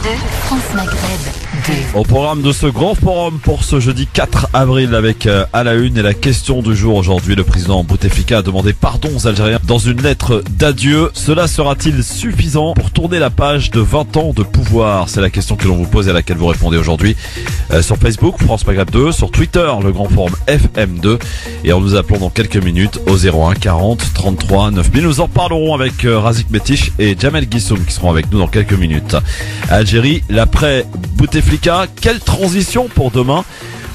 France Maghreb 2. Au programme de ce grand forum pour ce jeudi 4 avril avec à la une et la question du jour aujourd'hui, le président Bouteflika a demandé pardon aux Algériens dans une lettre d'adieu. Cela sera-t-il suffisant pour tourner la page de 20 ans de pouvoir? C'est la question que l'on vous pose et à laquelle vous répondez aujourd'hui sur Facebook, France Maghreb 2, sur Twitter, le grand forum FM2 et en nous appelant dans quelques minutes au 01 40 33 9000. Nous en parlerons avec Razik Betish et Jamel Guissoum qui seront avec nous dans quelques minutes. Algérie, l'après Bouteflika, quelle transition pour demain?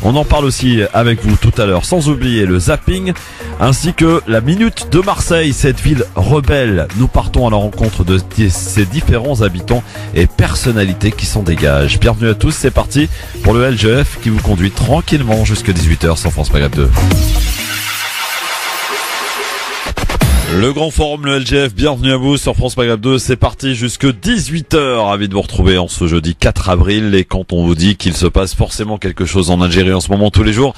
On en parle aussi avec vous tout à l'heure, sans oublier le zapping, ainsi que la minute de Marseille, cette ville rebelle. Nous partons à la rencontre de ces différents habitants et personnalités qui s'en dégagent. Bienvenue à tous, c'est parti pour le LGF qui vous conduit tranquillement jusqu'à 18h sur France Maghreb 2. Le grand forum, le LGF, bienvenue à vous sur France Maghreb 2, c'est parti jusque 18h, ravi de vous retrouver en ce jeudi 4 avril et quand on vous dit qu'il se passe forcément quelque chose en Algérie en ce moment tous les jours,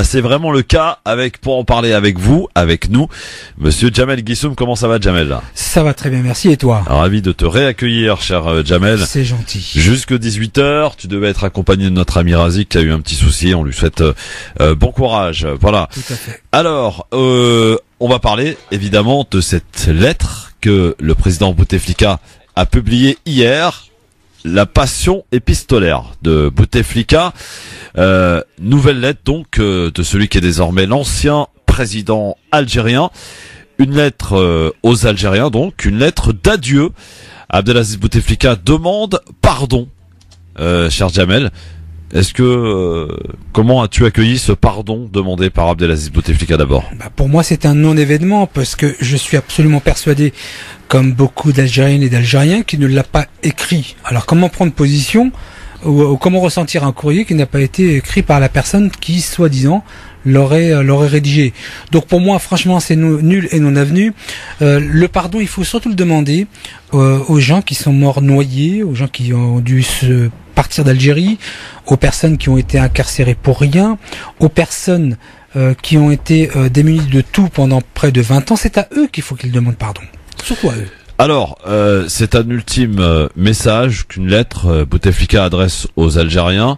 c'est vraiment le cas pour en parler avec vous, avec nous, monsieur Jamel Guissoum. Comment ça va, Jamel? Ça va très bien, merci, et toi? Ravi de te réaccueillir, cher Jamel. C'est gentil. Jusque 18h, tu devais être accompagné de notre ami Razik qui a eu un petit souci, on lui souhaite bon courage, voilà. Tout à fait. Alors, on va parler évidemment de cette lettre que le président Bouteflika a publiée hier, la passion épistolaire de Bouteflika, nouvelle lettre donc de celui qui est désormais l'ancien président algérien, une lettre aux Algériens donc, une lettre d'adieu. Abdelaziz Bouteflika demande pardon, cher Jamel. Est-ce que comment as-tu accueilli ce pardon demandé par Abdelaziz Bouteflika d'abord? Pour moi, c'est un non-événement parce que je suis absolument persuadé, comme beaucoup d'Algériennes et d'Algériens, qu'il ne l'a pas écrit. Alors, comment prendre position ou comment ressentir un courrier qui n'a pas été écrit par la personne qui, soi-disant, l'aurait rédigé? Donc pour moi, franchement, c'est nul et non avenu. Le pardon, il faut surtout le demander aux gens qui sont morts noyés, aux gens qui ont dû se partir d'Algérie, aux personnes qui ont été incarcérées pour rien, aux personnes qui ont été démunies de tout pendant près de 20 ans. C'est à eux qu'il faut qu'ils demandent pardon. Surtout à eux. Alors, c'est un ultime message qu'une lettre Bouteflika adresse aux Algériens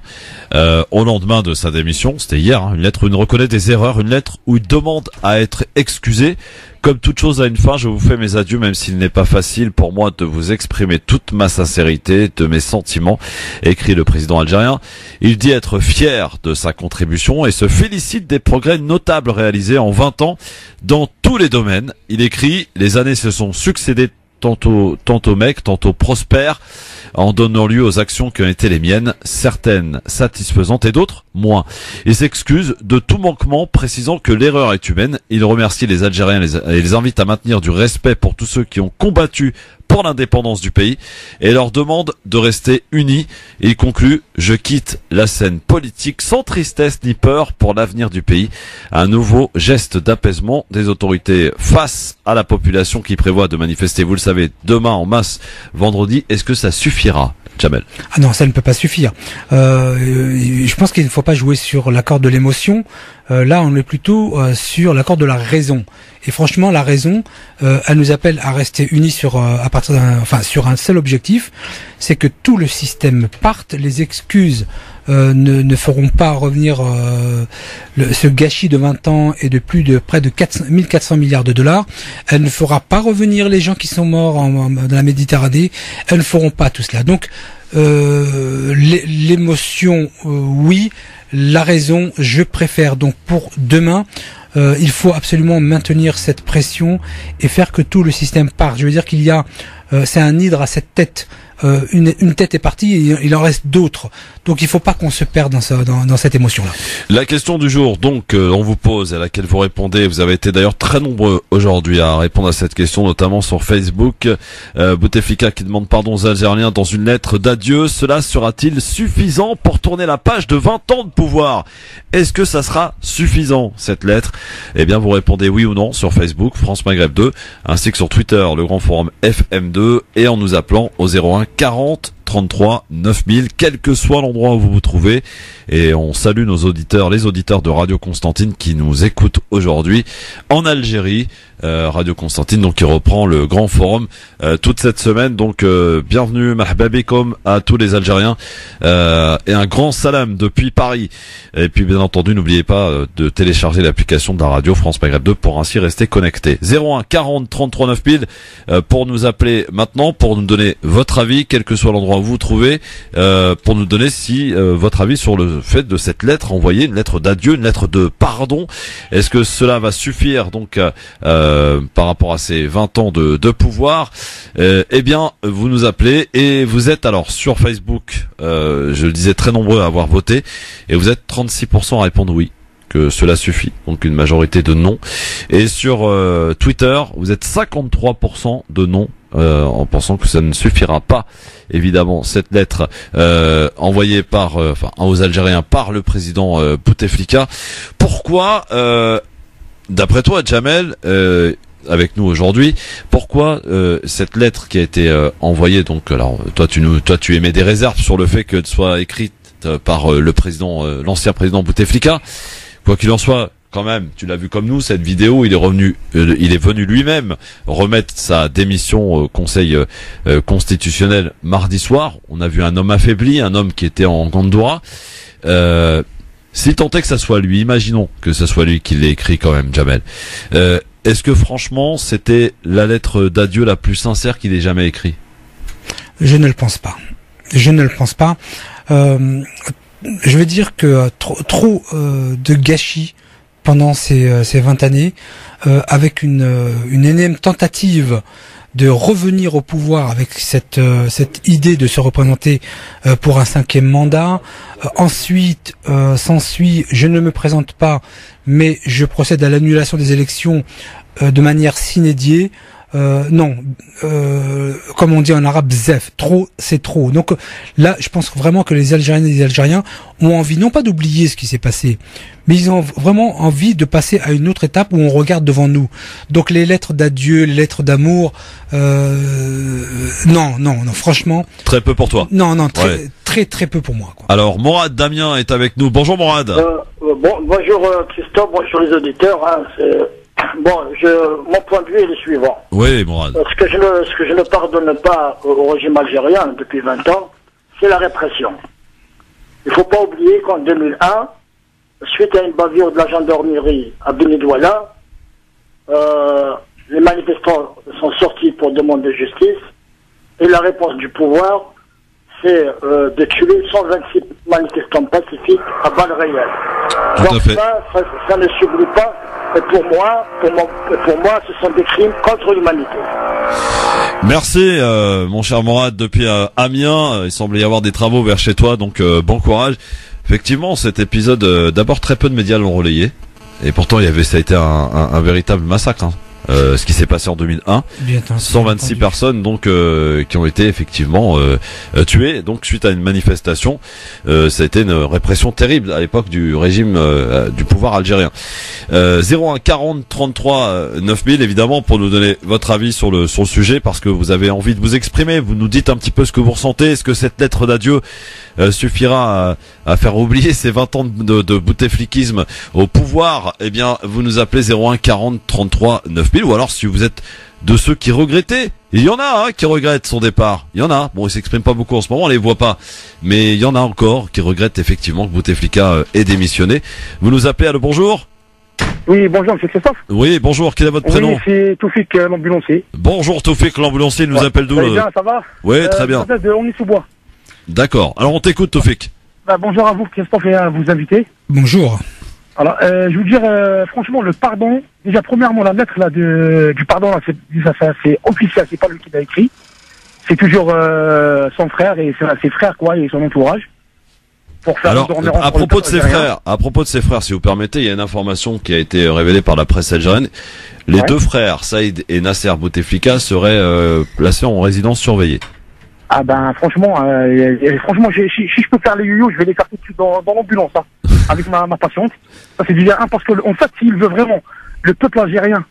au lendemain de sa démission. C'était hier, une lettre où il reconnaît des erreurs, une lettre où il demande à être excusé. Comme toute chose a une fin, je vous fais mes adieux, même s'il n'est pas facile pour moi de vous exprimer toute ma sincérité, de mes sentiments, écrit le président algérien. Il dit être fier de sa contribution et se félicite des progrès notables réalisés en 20 ans dans tous les domaines. Il écrit, les années se sont succédées tantôt maigres, tantôt prospères, en donnant lieu aux actions qui ont été les miennes, certaines satisfaisantes et d'autres moins. Il s'excuse de tout manquement, précisant que l'erreur est humaine. Il remercie les Algériens et les invite à maintenir du respect pour tous ceux qui ont combattu pour l'indépendance du pays et leur demande de rester unis. Il conclut: je quitte la scène politique sans tristesse ni peur pour l'avenir du pays. Un nouveau geste d'apaisement des autorités face à la population qui prévoit de manifester, vous le savez, demain en masse, vendredi. Est-ce que ça suffira, Jamel? Ah non, ça ne peut pas suffire. Je pense qu'il ne faut pas jouer sur l'accord de l'émotion. Là, on est plutôt sur l'accord de la raison. Et franchement, la raison, elle nous appelle à rester unis sur un seul objectif, c'est que tout le système parte. Les excuses ne feront pas revenir ce gâchis de 20 ans et de près de 1400 milliards de dollars. Elle ne fera pas revenir les gens qui sont morts dans la Méditerranée. Elles ne feront pas tout cela. Donc, l'émotion, oui. La raison, je préfère. Donc pour demain, il faut absolument maintenir cette pression et faire que tout le système parte. Je veux dire qu'il y a, c'est un hydre à cette tête. Une tête est partie et il en reste d'autres. Donc il faut pas qu'on se perde dans cette émotion-là. La question du jour, donc, on vous pose, à laquelle vous répondez. Vous avez été d'ailleurs très nombreux aujourd'hui à répondre à cette question, notamment sur Facebook. Bouteflika qui demande pardon aux Algériens dans une lettre d'adieu. Cela sera-t-il suffisant pour tourner la page de 20 ans de pouvoir? Est-ce que ça sera suffisant, cette lettre? Eh bien, vous répondez oui ou non sur Facebook, France Maghreb 2, ainsi que sur Twitter, le grand forum FM2, et en nous appelant au 01 40 33 9000, quel que soit l'endroit où vous vous trouvez. Et on salue nos auditeurs, les auditeurs de Radio Constantine qui nous écoutent aujourd'hui en Algérie. Radio Constantine, donc qui reprend le grand forum toute cette semaine. Donc bienvenue, marhaba bikoum à tous les Algériens et un grand salam depuis Paris. Et puis bien entendu, n'oubliez pas de télécharger l'application de la radio France Maghreb 2 pour ainsi rester connecté. 01 40 33 9000 pour nous appeler maintenant, pour nous donner votre avis, quel que soit l'endroit où vous vous trouvez, pour nous donner si votre avis sur le fait de cette lettre envoyée, une lettre d'adieu, une lettre de pardon. Est-ce que cela va suffire donc par rapport à ces 20 ans de pouvoir? Eh bien, vous nous appelez et vous êtes alors sur Facebook, je le disais, très nombreux à avoir voté, et vous êtes 36% à répondre oui, que cela suffit, donc une majorité de non. Et sur Twitter, vous êtes 53% de non, en pensant que ça ne suffira pas, évidemment, cette lettre envoyée par, aux Algériens par le président Bouteflika. Pourquoi d'après toi, Jamel, avec nous aujourd'hui, pourquoi cette lettre qui a été envoyée, donc alors toi tu émets des réserves sur le fait qu'elle soit écrite par le président, l'ancien président Bouteflika. Quoi qu'il en soit, quand même, tu l'as vu comme nous, cette vidéo, il est venu lui-même remettre sa démission au Conseil constitutionnel mardi soir. On a vu un homme affaibli, un homme qui était en Gondoura. Si tant est que ça soit lui, imaginons que ça soit lui qui l'ait écrit quand même, Jamel. Est-ce que franchement, c'était la lettre d'adieu la plus sincère qu'il ait jamais écrite? Je ne le pense pas. Je ne le pense pas. Je veux dire que trop de gâchis pendant ces 20 années, avec une énième tentative de revenir au pouvoir avec cette idée de se représenter pour un 5e mandat. Ensuite, s'ensuit, je ne me présente pas, mais je procède à l'annulation des élections de manière sine die. Non, comme on dit en arabe, bzef, trop, c'est trop. Donc là, je pense vraiment que les Algériennes et les Algériens ont envie, non pas d'oublier ce qui s'est passé, mais ils ont vraiment envie de passer à une autre étape où on regarde devant nous. Donc les lettres d'adieu, les lettres d'amour, non, franchement. Très peu pour toi. Non, très peu pour moi, quoi. Alors, Morad Damien est avec nous. Bonjour Morad. Bonjour Christophe, bonjour les auditeurs. Bon, mon point de vue est le suivant. Oui, Morad. Ce que je ne pardonne pas au régime algérien depuis 20 ans, c'est la répression. Il ne faut pas oublier qu'en 2001, suite à une bavure de la gendarmerie à Benidouala, les manifestants sont sortis pour demander justice, et la réponse du pouvoir, c'est de tuer 126 manifestants pacifiques à balles réelles. Tout donc à fait. Ça ne s'oublie pas. Et pour moi, ce sont des crimes contre l'humanité. Merci, mon cher Morad, depuis Amiens. Il semble y avoir des travaux vers chez toi, donc bon courage. Effectivement, cet épisode, d'abord très peu de médias l'ont relayé, et pourtant ça a été un véritable massacre. Hein. Ce qui s'est passé en 2001, 126 personnes donc qui ont été effectivement tuées donc suite à une manifestation. Ça a été une répression terrible à l'époque du régime du pouvoir algérien. 01 40 33 9000 évidemment pour nous donner votre avis sur le sujet, parce que vous avez envie de vous exprimer. Vous nous dites un petit peu ce que vous ressentez. Est-ce que cette lettre d'adieu suffira à faire oublier ces 20 ans de bouteflikisme au pouvoir? Eh bien, vous nous appelez 01 40 33 9000, ou alors si vous êtes de ceux qui regrettaient, il y en a qui regrettent son départ. Il y en a. Bon, ils s'expriment pas beaucoup en ce moment, on les voit pas, mais il y en a encore qui regrettent effectivement que Bouteflika ait démissionné. Vous nous appelez, allô, bonjour. Oui, bonjour, monsieur Christophe. Oui, bonjour, quel est votre prénom? Oui, c'est Toufik, l'ambulancier. Bonjour Toufik, l'ambulancier, il nous appelle d'où? Bien, ça va? Oui, très bien. On est sous bois. D'accord, alors on t'écoute Toufik. Bonjour à vous Christophe et à vos invités. Bonjour. Alors, je veux dire, franchement, le pardon, déjà premièrement, la lettre là du pardon, là, c'est officiel, c'est pas lui qui l'a écrit. C'est toujours son frère et ses frères, quoi, et son entourage. Pour faire alors, à propos de ses frères, si vous permettez, il y a une information qui a été révélée par la presse algérienne. Les deux frères, Saïd et Nasser Bouteflika, seraient placés en résidence surveillée. Ah ben franchement, si je peux faire les yo-yo, je vais les faire tout de suite dans l'ambulance, hein, avec ma patiente. Ça c'est déjà parce que en fait, s'il veut vraiment le peuple algérien,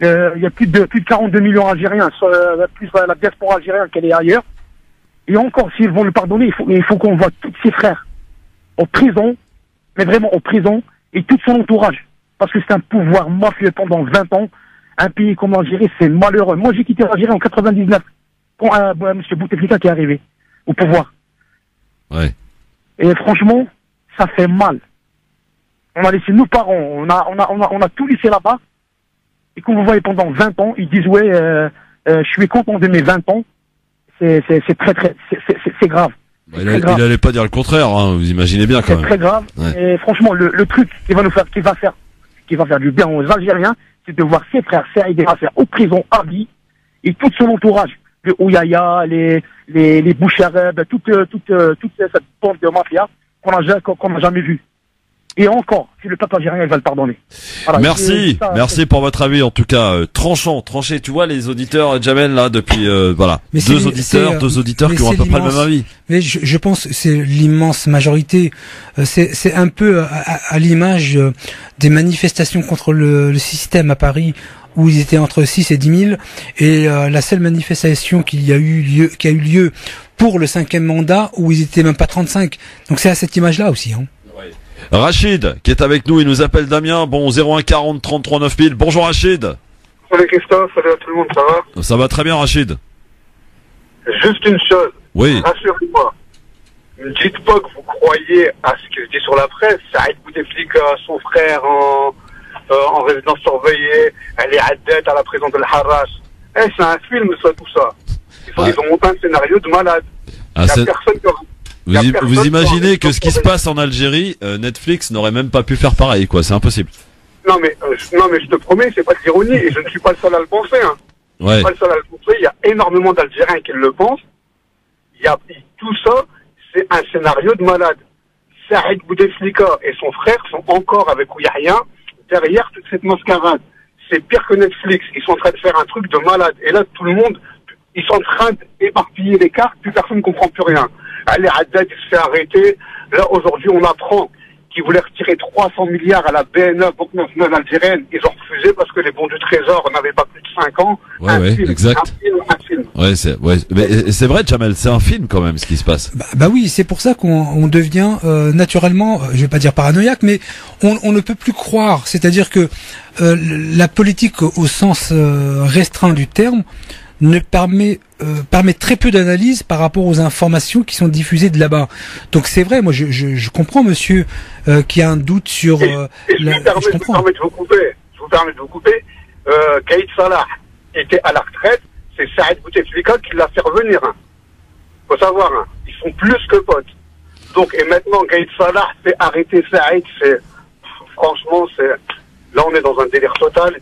il y a plus de 42 millions d'Algériens, plus la diaspora algérienne qu'elle est ailleurs. Et encore, s'ils vont le pardonner, il faut qu'on voit tous ses frères en prison, mais vraiment en prison, et tout son entourage. Parce que c'est un pouvoir mafieux pendant 20 ans. Un pays comme l'Algérie, c'est malheureux. Moi, j'ai quitté l'Algérie en 99, quand M. Bouteflika qui est arrivé au pouvoir. Ouais. Et franchement, ça fait mal. On a laissé nos parents, on a tout laissé là-bas. Et quand vous voyez pendant 20 ans, ils disent ouais, je suis content de mes 20 ans. C'est grave. Bah, il allait pas dire le contraire, hein, vous imaginez bien quand même. C'est très grave. Ouais. Et franchement, le truc qui va faire du bien aux Algériens, c'est de voir ses frères, Saïd et Nasser en prison à vie, et tout son entourage, les Ouyaya, les Bouchareb, toute cette bande de mafia qu'on n'a jamais vue. Et encore, si le peuple algérien va le pardonner. Voilà, merci pour votre avis, en tout cas, tranché. Tu vois, les auditeurs, Jamel, là, depuis, voilà. Mais deux auditeurs qui ont à peu près le même avis. Mais je pense que c'est l'immense majorité. C'est un peu à l'image des manifestations contre le système à Paris, où ils étaient entre 6 et 10 000, et la seule manifestation qui a eu lieu pour le 5e mandat, où ils étaient même pas 35. Donc c'est à cette image-là aussi, hein. Rachid, qui est avec nous, il nous appelle Damien. Bon, 01 40 33 9000. Bonjour Rachid. Salut Christophe, salut à tout le monde, ça va? Ça va très bien Rachid. Juste une chose. Oui. Rassurez-moi. Ne dites pas que vous croyez à ce qui se dit sur la presse. Saïd Bouteflika, son frère en résidence surveillée, elle est à la prison de l'Harras. C'est un film, ça, tout ça. Ils ont monté un scénario de malade. Il n'y a personne qui Vous imaginez que ce qui se passe en Algérie, Netflix n'aurait même pas pu faire pareil, quoi. C'est impossible. Non mais je te promets, c'est pas de l'ironie, et je ne suis pas le seul à le penser. Hein. Ouais. Je suis pas le seul à le penser. Il y a énormément d'Algériens qui le pensent. Tout ça, c'est un scénario de malade. Saïd Bouteflika et son frère sont encore avec Ouyahia derrière toute cette mascarade. C'est pire que Netflix. Ils sont en train de faire un truc de malade. Et là, tout le monde, ils sont en train d'éparpiller les cartes. Plus personne ne comprend plus rien. Ali Haddad, il se fait arrêter. Là, aujourd'hui, on apprend qu'ils voulaient retirer 300 milliards à la BNA, Banque nationale algérienne. Ils ont refusé parce que les bons du Trésor n'avaient pas plus de 5 ans. Ouais, exact. Un film. Ouais, mais c'est vrai, Jamel, c'est un film quand même, ce qui se passe. Bah oui, c'est pour ça qu'on devient naturellement, je vais pas dire paranoïaque, mais on ne peut plus croire. C'est-à-dire que la politique au sens restreint du terme ne permet très peu d'analyse par rapport aux informations qui sont diffusées de là-bas. Donc c'est vrai, moi je comprends monsieur qui a un doute sur je vous permets de vous couper. Kaïd Salah était à la retraite, c'est Saïd Bouteflika qui l'a fait revenir. Faut savoir, hein, ils sont plus que potes. Donc et maintenant Kaïd Salah fait arrêter Saïd, franchement là on est dans un délire total.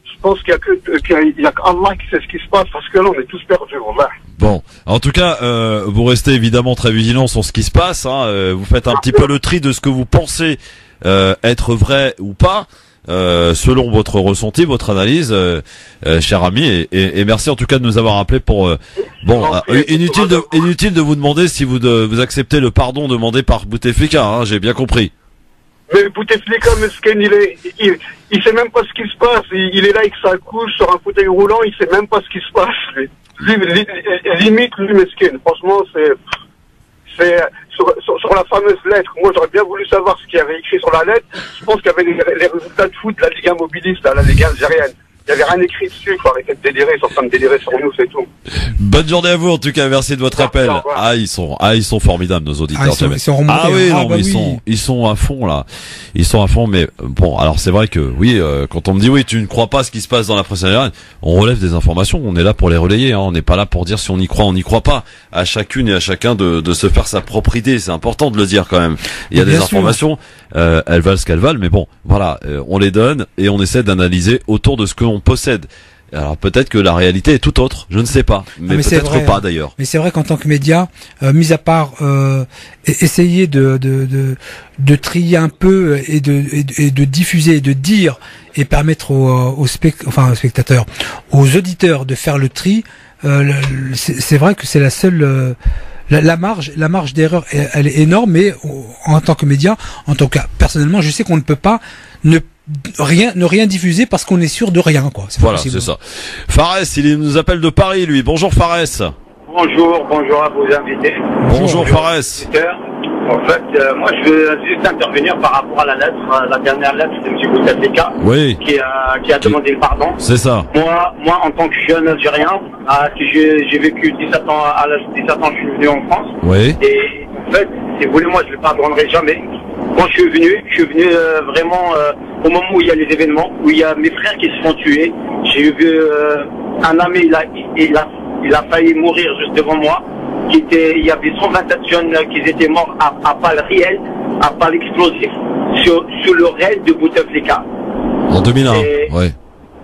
Je pense qu'il y a qu'Allah qui sait ce qui se passe, parce que là, on est tous perdus, voilà. Bon, en tout cas, vous restez évidemment très vigilants sur ce qui se passe, hein, vous faites un petit peu le tri de ce que vous pensez être vrai ou pas, selon votre ressenti, votre analyse, cher ami, et merci en tout cas de nous avoir appelé pour... inutile de vous demander si vous acceptez le pardon demandé par Bouteflika, hein, j'ai bien compris. Mais Bouteflika, mesquin, il sait même pas ce qui se passe. Il est là avec sa couche sur un fauteuil roulant, il sait même pas ce qui se passe. Limite, lui, mesquin. Franchement, c'est sur la fameuse lettre. Moi, j'aurais bien voulu savoir ce qu'il y avait écrit sur la lettre. Je pense qu'il y avait les résultats de foot de la Ligue mobiliste, la Ligue algérienne. Il n'y avait rien écrit dessus, il faut arrêter de délirer, ils sont en train de délirer sur nous, c'est tout. Bonne journée à vous, en tout cas, merci de votre appel. Ils sont formidables, nos auditeurs. Ils sont remontés, ils sont à fond, là. Ils sont à fond, mais bon, alors c'est vrai que, oui, quand on me dit, oui, tu ne crois pas ce qui se passe dans la presse algérienne, on relève des informations, on est là pour les relayer, hein, on n'est pas là pour dire si on y croit, on n'y croit pas. À chacune et à chacun de se faire sa propre idée, c'est important de le dire quand même. Il y a des informations, elles valent ce qu'elles valent, mais bon, voilà, on les donne et on essaie d'analyser autour de ce que l'on possède. Alors peut-être que la réalité est tout autre, je ne sais pas, mais peut-être vrai, pas d'ailleurs. Mais c'est vrai qu'en tant que média, mis à part essayer de trier un peu et de diffuser et de dire et permettre aux spectateurs, aux auditeurs de faire le tri, c'est vrai que c'est la seule la marge d'erreur, elle est énorme, mais en tant que média, en tant que personnellement, je sais qu'on ne peut pas ne rien diffuser parce qu'on est sûr de rien, quoi. Voilà, c'est ça. Fares, il nous appelle de Paris, lui. Bonjour Fares. Bonjour à vos invités. Bonjour Fares. En fait, moi je veux juste intervenir par rapport à la lettre, la dernière lettre de M. Bouteflika, Oui, qui a demandé le pardon. c'est ça. Moi, en tant que jeune Algérien, j'ai vécu 17 ans, à l'âge de 17 ans, je suis venu en France. Oui, Et en fait, si vous voulez, moi je ne le pardonnerai jamais. Quand je suis venu vraiment au moment où il y a les événements, où il y a mes frères qui se sont tués. J'ai vu un ami, il a failli mourir juste devant moi. Il y avait 127 jeunes qui étaient morts à balles réelles, à balles explosives, sous le rail de Bouteflika. en 2001. Ouais.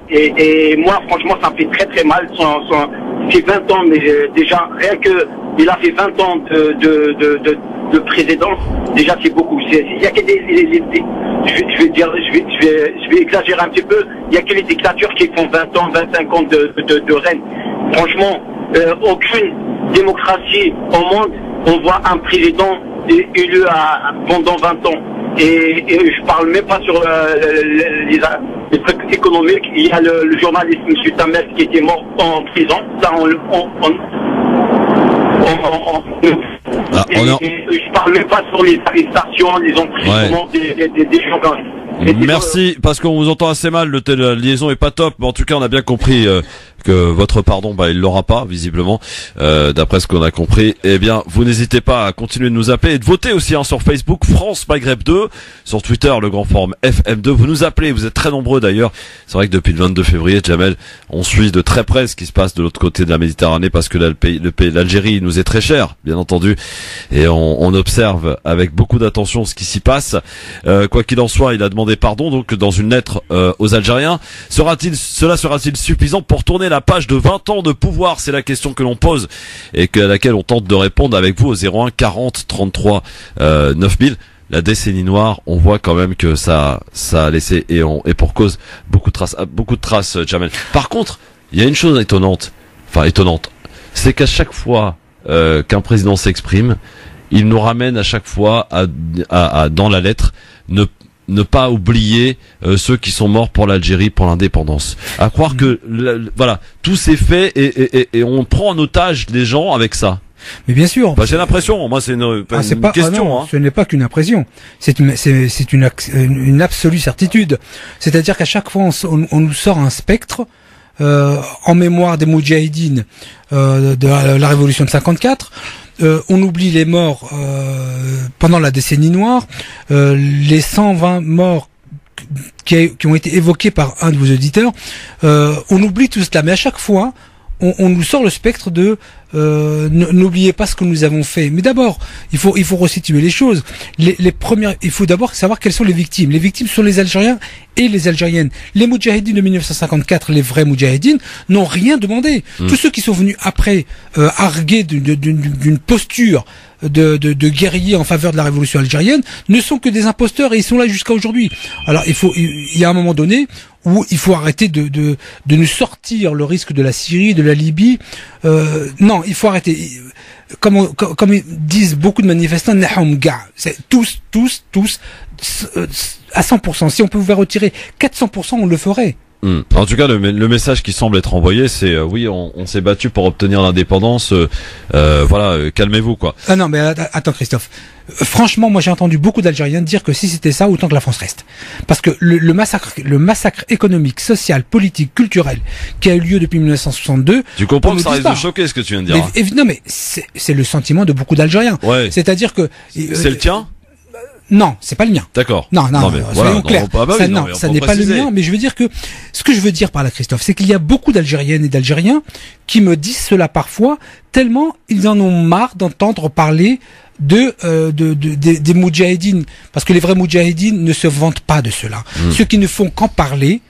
Et moi, franchement, ça me fait très très mal. Il fait 20 ans, mais déjà, rien que il a fait 20 ans de présidence, déjà c'est beaucoup. Il y a que je vais exagérer un petit peu. Il y a que les dictatures qui font 20 ans, 25 ans de règne. Franchement, aucune démocratie au monde, on voit un président élu pendant 20 ans. Et je parle même pas sur les trucs économiques. Il y a le journaliste M. Tamer qui était mort en prison. Ça, je parle même pas sur les arrestations, les emprisonnements des gens. Merci, parce qu'on vous entend assez mal, la liaison est pas top, mais en tout cas on a bien compris que votre pardon, il l'aura pas, visiblement, d'après ce qu'on a compris. Eh bien, vous n'hésitez pas à continuer de nous appeler et de voter aussi sur Facebook, France Maghreb 2, sur Twitter, le grand forum FM2. Vous nous appelez, vous êtes très nombreux d'ailleurs. C'est vrai que depuis le 22 février, Jamel, on suit de très près ce qui se passe de l'autre côté de la Méditerranée, parce que l'Algérie nous est très cher, bien entendu, et on observe avec beaucoup d'attention ce qui s'y passe. Quoi qu'il en soit, il a demandé pardon donc dans une lettre aux Algériens. Cela sera-t-il suffisant pour tourner la page de 20 ans de pouvoir? C'est la question que l'on pose et à laquelle on tente de répondre avec vous au 01 40 33 9000. La décennie noire, on voit quand même que ça a laissé et pour cause beaucoup de traces, Jamel. Par contre, il y a une chose étonnante, c'est qu'à chaque fois qu'un président s'exprime, il nous ramène à chaque fois à dans la lettre ne pas oublier ceux qui sont morts pour l'Algérie, pour l'indépendance. À croire que voilà, tout s'est fait et on prend en otage les gens avec ça. Mais bien sûr. J'ai l'impression, moi c'est une question. Non, ce n'est pas qu'une impression. C'est une absolue certitude. C'est-à-dire qu'à chaque fois on nous sort un spectre en mémoire des Moudjahidines de la révolution de 54. On oublie les morts pendant la décennie noire, les 120 morts qui ont été évoqués par un de vos auditeurs. On oublie tout cela, mais à chaque fois, on nous sort le spectre de n'oubliez pas ce que nous avons fait. Mais d'abord, il faut resituer les choses. Les premières, il faut d'abord savoir quelles sont les victimes. Les victimes sont les Algériens et les Algériennes. Les Moudjahidines de 1954, les vrais Moudjahidines, n'ont rien demandé. Tous ceux qui sont venus après arguer d'une posture de guerriers en faveur de la révolution algérienne ne sont que des imposteurs et ils sont là jusqu'à aujourd'hui. Alors il y a un moment donné où il faut arrêter de nous sortir le risque de la Syrie, de la Libye. Non, il faut arrêter. Comme disent beaucoup de manifestants, c'est tous à 100%. Si on pouvait retirer 400%, on le ferait. En tout cas, le message qui semble être envoyé, c'est oui, on s'est battu pour obtenir l'indépendance. Voilà, calmez-vous quoi. Ah non, mais attends, Christophe. Franchement, moi j'ai entendu beaucoup d'Algériens dire que si c'était ça, autant que la France reste. Parce que le massacre économique, social, politique, culturel qui a eu lieu depuis 1962. Tu comprends que ça risque de choquer ce que tu viens de dire. Non, mais c'est le sentiment de beaucoup d'Algériens. Ouais. C'est-à-dire que c'est le tien. Non, c'est pas le mien. D'accord. Non, soyons clairs. Ça n'est pas le mien, mais je veux dire que ce que je veux dire par là, Christophe, c'est qu'il y a beaucoup d'Algériennes et d'Algériens qui me disent cela parfois, tellement ils en ont marre d'entendre parler des Moudjahidines, parce que les vrais Moudjahidines ne se vantent pas de cela. Ceux qui ne font qu'en parler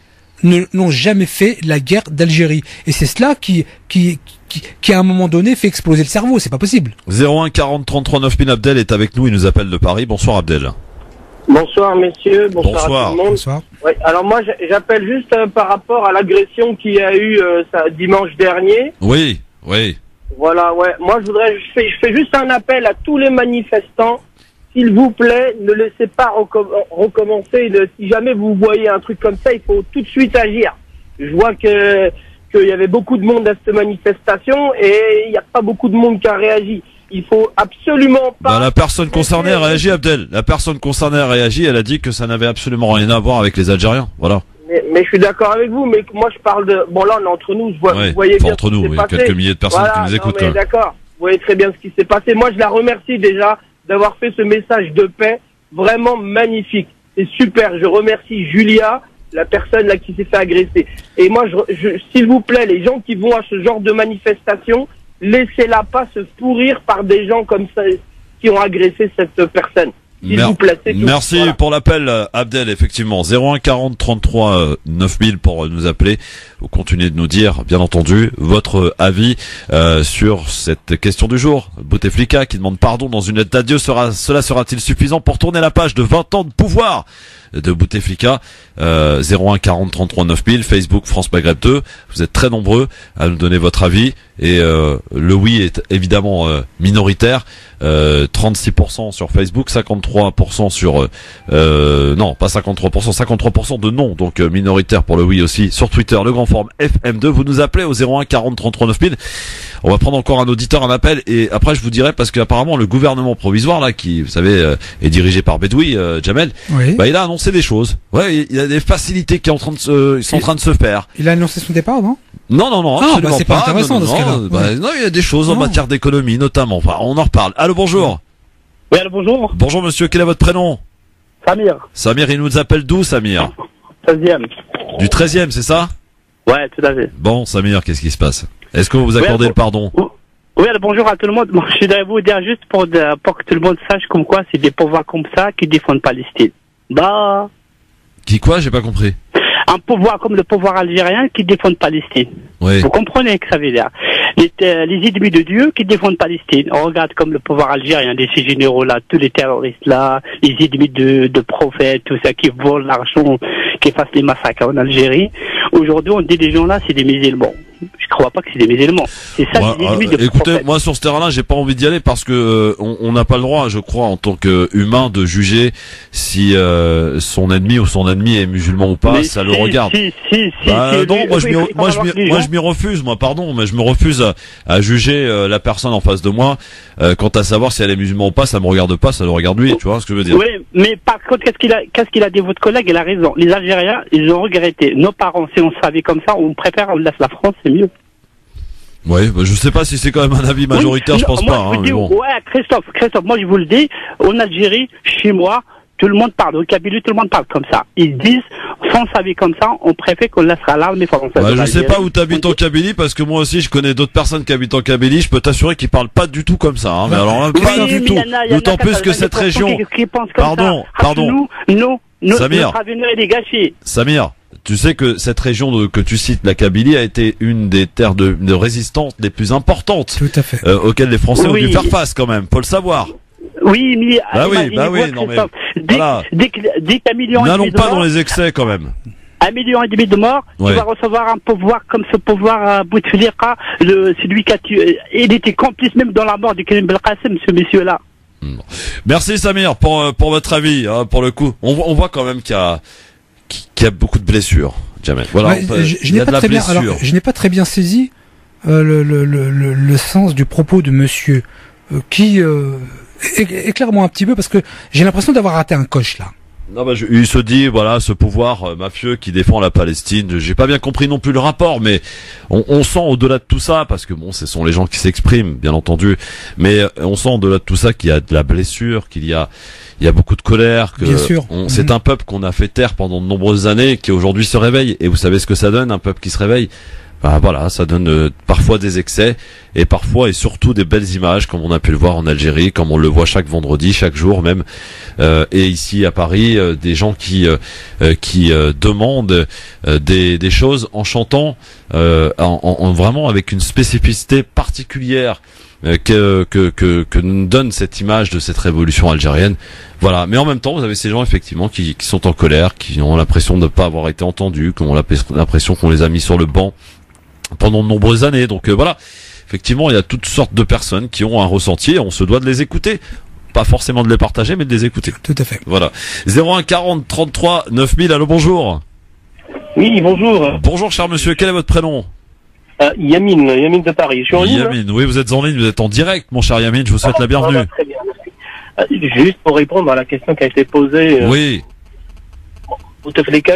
n'ont jamais fait la guerre d'Algérie, et c'est cela qui à un moment donné fait exploser le cerveau. C'est pas possible. 01 40 33 9000. Abdel est avec nous, il nous appelle de Paris. Bonsoir Abdel. Bonsoir messieurs, bonsoir à tout le monde. Bonsoir. Oui, alors moi j'appelle juste par rapport à l'agression qu'il y a eu dimanche dernier. Oui. Voilà, ouais. Moi je fais juste un appel à tous les manifestants. S'il vous plaît, ne laissez pas recommencer. Si jamais vous voyez un truc comme ça, il faut tout de suite agir. Je vois que qu'il y avait beaucoup de monde à cette manifestation et il n'y a pas beaucoup de monde qui a réagi. Il faut absolument pas... La personne concernée a réagi, Abdel. La personne concernée a réagi, elle a dit que ça n'avait absolument rien à voir avec les Algériens. Voilà. Mais je suis d'accord avec vous, mais moi je parle de... Bon là on est entre nous, vous voyez bien entre nous, ce qui s'est passé. quelques milliers de personnes qui nous écoutent. Non, mais d'accord, vous voyez très bien ce qui s'est passé. Moi je la remercie déjà d'avoir fait ce message de paix vraiment magnifique. C'est super, je remercie Julia, la personne là qui s'est fait agresser. Et moi, s'il vous plaît, les gens qui vont à ce genre de manifestation, laissez-la pas se pourrir par des gens comme ça qui ont agressé cette personne. S'il vous plaît, c'est tout. Merci pour l'appel, Abdel, effectivement. 01 40 33 9000 pour nous appeler. Vous continuez de nous dire, bien entendu, votre avis sur cette question du jour. Bouteflika qui demande pardon dans une lettre d'adieu. Cela sera-t-il suffisant pour tourner la page de 20 ans de pouvoir de Bouteflika? 01 40 33 9000, Facebook France Maghreb 2. Vous êtes très nombreux à nous donner votre avis. Et le oui est évidemment minoritaire. 36% sur Facebook, 53% sur non pas 53%, 53% de non, donc minoritaire pour le oui aussi sur Twitter, le grand forum FM2. Vous nous appelez au 01 40 33 9000. On va prendre encore un auditeur, un appel, et après je vous dirai, parce qu'apparemment le gouvernement provisoire là, qui vous savez est dirigé par Bedoui, Jamel, Oui. il a annoncé des choses. Ouais, il y a des facilités qui sont en train de se faire. Il a annoncé son départ, non? Non, Ah, absolument c'est pas intéressant dans ce cas-là. Non, il y a des choses en matière d'économie notamment. Enfin, on en reparle. Allô, bonjour. Oui, alors bonjour. Bonjour monsieur, quel est votre prénom? Samir. Samir, il nous appelle d'où, Samir? 16e. Du 13e, c'est ça? Ouais, tout à fait. Bon, Samir, qu'est-ce qui se passe? Est-ce que vous vous accordez le pardon? Oui, alors bonjour à tout le monde. Moi, je voudrais vous dire juste pour que tout le monde sache comme quoi c'est des pouvoirs comme ça qui défendent Palestine. Bah. Qui quoi? J'ai pas compris. Un pouvoir comme le pouvoir algérien qui défend Palestine. Oui. Vous comprenez ce que ça veut dire? Les ennemis de Dieu qui défendent Palestine. On regarde comme le pouvoir algérien, ces généraux là, tous les terroristes là, les ennemis de prophètes, tout ça, qui volent l'argent, qui fassent les massacres en Algérie. Aujourd'hui, on dit des gens là, c'est des musulmans. Je crois pas que c'est des musulmans. C'est ça, les ennemis de écoutez, prophètes. moi sur ce terrain-là, j'ai pas envie d'y aller parce que on n'a pas le droit, je crois, en tant qu'humain, de juger si son ennemi ou son ennemi est musulman ou pas. Mais ça le regarde. Non, moi je m'y refuse, moi, pardon, mais je me refuse à juger la personne en face de moi. Quant à savoir si elle est musulmane ou pas, ça me regarde pas, ça le regarde lui. Tu vois ce que je veux dire? Oui, mais par contre, qu'est-ce qu'il a dit votre collègue? Il a raison. Les Algériens, ils ont regretté. Nos parents, si on savait comme ça, on laisse la France, c'est mieux. Oui, je sais pas si c'est quand même un avis majoritaire, je pense moi, pas. Je vous dis, mais bon. Ouais, Christophe, moi je vous le dis, en Algérie, chez moi, tout le monde parle, au Kabylie, tout le monde parle comme ça. Ils disent, sans savoir comme ça, on préfère qu'on laissera l'armée française. Je sais pas où t'habites en Kabylie, parce que moi aussi je connais d'autres personnes qui habitent en Kabylie, je peux t'assurer qu'ils parlent pas du tout comme ça, hein. Mais alors là, pas du tout. D'autant plus que cette région... Pardon. Non, Samir. notre avenir est gâché. Samir, tu sais que cette région que tu cites, la Kabylie, a été une des terres de résistance les plus importantes Tout à fait. auxquelles les Français ont Oui. dû faire face quand même, faut le savoir. Oui, mais oui, non mais... Voilà. Dès qu'un million et N'allons demi de pas dans morts, les excès quand même. 1,5 million de morts, Ouais. tu vas recevoir un pouvoir comme ce pouvoir Bouteflika, celui qui a tué, il était complice même dans la mort de Karim Belkacem, ce monsieur-là. Merci Samir pour votre avis, hein, pour le coup. On voit quand même qu'il y a beaucoup de blessures, Jamel. Voilà, Ouais, je n'ai pas très bien. Alors, je n'ai pas très bien saisi le sens du propos de monsieur qui éclaire-moi un petit peu parce que j'ai l'impression d'avoir raté un coche là. Non, il se dit, voilà, ce pouvoir mafieux qui défend la Palestine. J'ai pas bien compris non plus le rapport, mais on sent au-delà de tout ça, parce que bon, ce sont les gens qui s'expriment, bien entendu, mais on sent au-delà de tout ça qu'il y a de la blessure, qu'il y a beaucoup de colère, que Bien sûr. C'est un peuple qu'on a fait taire pendant de nombreuses années, qui aujourd'hui se réveille. Et vous savez ce que ça donne, un peuple qui se réveille? Voilà, ça donne parfois des excès et parfois et surtout des belles images comme on a pu le voir en Algérie, comme on le voit chaque vendredi, chaque jour même, et ici à Paris, des gens qui demandent des choses en chantant, en vraiment avec une spécificité particulière que nous donne cette image de cette révolution algérienne. Voilà, mais en même temps, vous avez ces gens effectivement qui sont en colère, qui ont l'impression de ne pas avoir été entendus, qui ont l'impression qu'on les a mis sur le banc pendant de nombreuses années. Donc voilà, effectivement, il y a toutes sortes de personnes qui ont un ressenti et on se doit de les écouter. Pas forcément de les partager, mais de les écouter. Tout à fait. Voilà. 01 40 33 9000, allô, bonjour. Oui, bonjour. Bonjour, cher monsieur, quel est votre prénom? Yamine de Paris. Je suis en ligne. Yamine, oui, vous êtes en ligne, vous êtes en direct, mon cher Yamine, je vous souhaite la bienvenue. Très bien, merci. Juste pour répondre à la question qui a été posée. Oui. Bouteflika,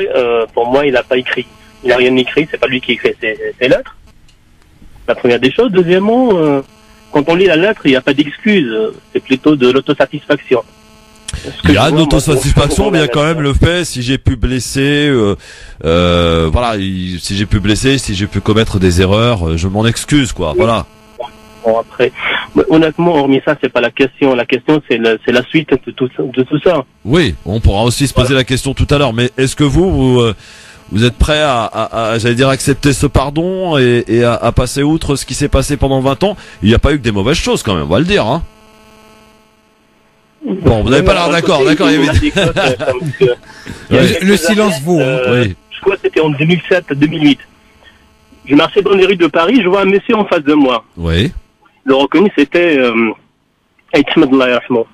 pour moi, il n'a pas écrit. Il n'a rien écrit, c'est pas lui qui écrit ses lettres. La première des choses. Deuxièmement, quand on lit la lettre, il n'y a pas d'excuse. C'est plutôt de l'autosatisfaction. Il y a une autosatisfaction, mais il y a quand même le fait, si j'ai pu blesser, voilà, si j'ai pu blesser, si j'ai pu commettre des erreurs, je m'en excuse, quoi, voilà. Bon, après, honnêtement, hormis ça, c'est pas la question. La question, c'est la suite de tout ça. Oui, on pourra aussi se poser la question tout à l'heure, mais est-ce que vous êtes prêt à j'allais dire, accepter ce pardon et à passer outre ce qui s'est passé pendant 20 ans? Il n'y a pas eu que des mauvaises choses, quand même, on va le dire, hein. Bon, vous n'avez pas l'air d'accord, le silence vaut. Oui. Je crois que c'était en 2007-2008. Je marchais dans les rues de Paris, je vois un monsieur en face de moi. Oui. Le reconnu, c'était Ahmed Allah yarhamou.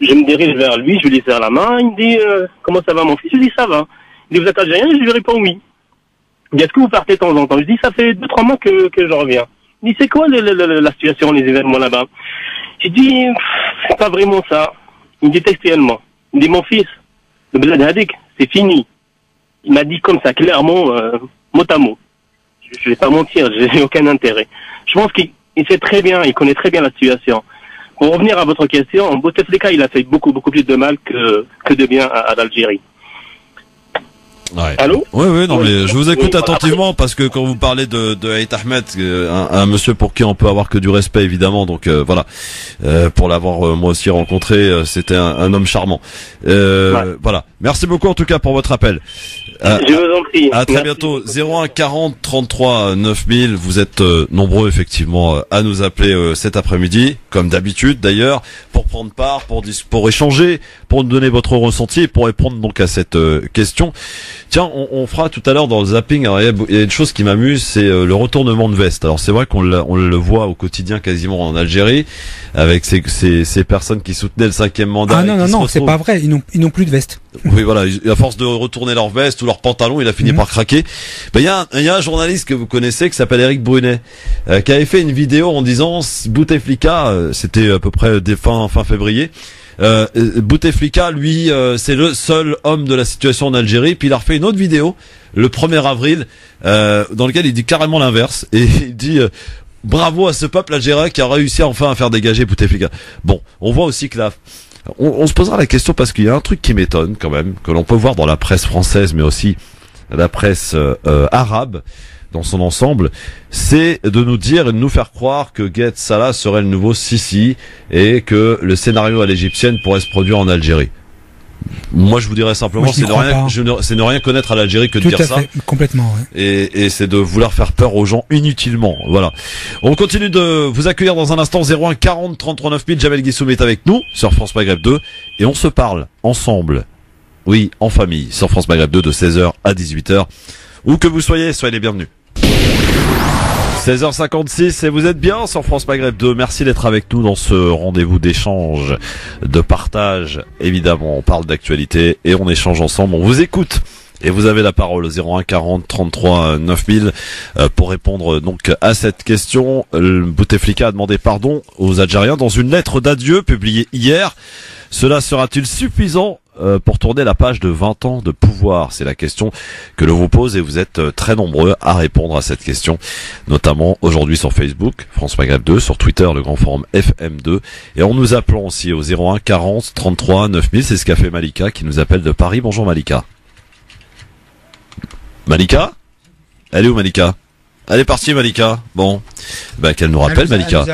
Je me dirige vers lui, je lui serre la main, il me dit comment ça va mon fils? Je lui dis ça va. Il dit vous êtes algérien? Je lui réponds oui. Il dit est-ce que vous partez de temps en temps? Je dis ça fait 2-3 mois que je reviens. Il dit c'est quoi la situation, les événements là-bas? J'ai dit c'est pas vraiment ça. Il me dit textuellement. Il me dit mon fils, le Bled Hadik, c'est fini. Il m'a dit comme ça clairement, mot à mot. Je vais pas mentir, j'ai aucun intérêt. Je pense qu'il sait très bien, il connaît très bien la situation. Pour revenir à votre question, Bouteflika, il a fait beaucoup plus de mal que de bien à l'Algérie. Ouais. Allô? Oui, non, mais je vous écoute attentivement parce que quand vous parlez de Ait Ahmed, un monsieur pour qui on peut avoir que du respect évidemment, donc voilà, pour l'avoir moi aussi rencontré, c'était un homme charmant. Voilà. Merci beaucoup en tout cas pour votre appel. Je vous en prie. À très bientôt. 01 40 33 9000. Vous êtes nombreux effectivement à nous appeler cet après-midi, comme d'habitude d'ailleurs, pour prendre part, pour échanger, pour nous donner votre ressenti et pour répondre donc à cette question. Tiens, on fera tout à l'heure dans le zapping. Alors, il y a une chose qui m'amuse, c'est le retournement de veste. Alors c'est vrai qu'on le voit au quotidien quasiment en Algérie, avec ces personnes qui soutenaient le 5e mandat. Ah non, c'est pas vrai. Ils n'ont plus de veste. Oui, voilà. À force de retourner leur veste ou leur pantalon, il a fini par craquer. Ben, il y a un journaliste que vous connaissez qui s'appelle Eric Brunet, qui avait fait une vidéo en disant Bouteflika, c'était à peu près fin février. Bouteflika, lui, c'est le seul homme de la situation en Algérie. Puis il a refait une autre vidéo le 1er avril, dans lequel il dit carrément l'inverse et il dit bravo à ce peuple algérien qui a réussi enfin à faire dégager Bouteflika. Bon, on voit aussi que là, on se posera la question parce qu'il y a un truc qui m'étonne quand même, que l'on peut voir dans la presse française, mais aussi la presse arabe dans son ensemble, c'est de nous dire et de nous faire croire que Gaïd Salah serait le nouveau Sisi et que le scénario à l'égyptienne pourrait se produire en Algérie. Moi, je vous dirais simplement, c'est ne rien connaître à l'Algérie que de dire ça. Complètement, ouais. Et c'est de vouloir faire peur aux gens inutilement. Voilà. On continue de vous accueillir dans un instant. 01 40 33 9000. Jamel Guissoum est avec nous sur France Maghreb 2 et on se parle ensemble. Oui, en famille sur France Maghreb 2 de 16h à 18h. Où que vous soyez les bienvenus. 16h56 et vous êtes bien sur France Maghreb 2. Merci d'être avec nous dans ce rendez-vous d'échange, de partage. Évidemment, on parle d'actualité et on échange ensemble. On vous écoute et vous avez la parole au 01 40 33 9000 pour répondre donc à cette question. Bouteflika a demandé pardon aux Algériens dans une lettre d'adieu publiée hier. Cela sera-t-il suffisant pour tourner la page de 20 ans de pouvoir? C'est la question que l'on vous pose et vous êtes très nombreux à répondre à cette question, notamment aujourd'hui sur Facebook, France Maghreb 2, sur Twitter, le grand forum FM2, et en nous appelant aussi au 01 40 33 9000. C'est ce qu'a fait Malika qui nous appelle de Paris. Bonjour Malika. Malika? Elle est où Malika? Elle est partie Malika. Bon, qu'elle nous rappelle Malika.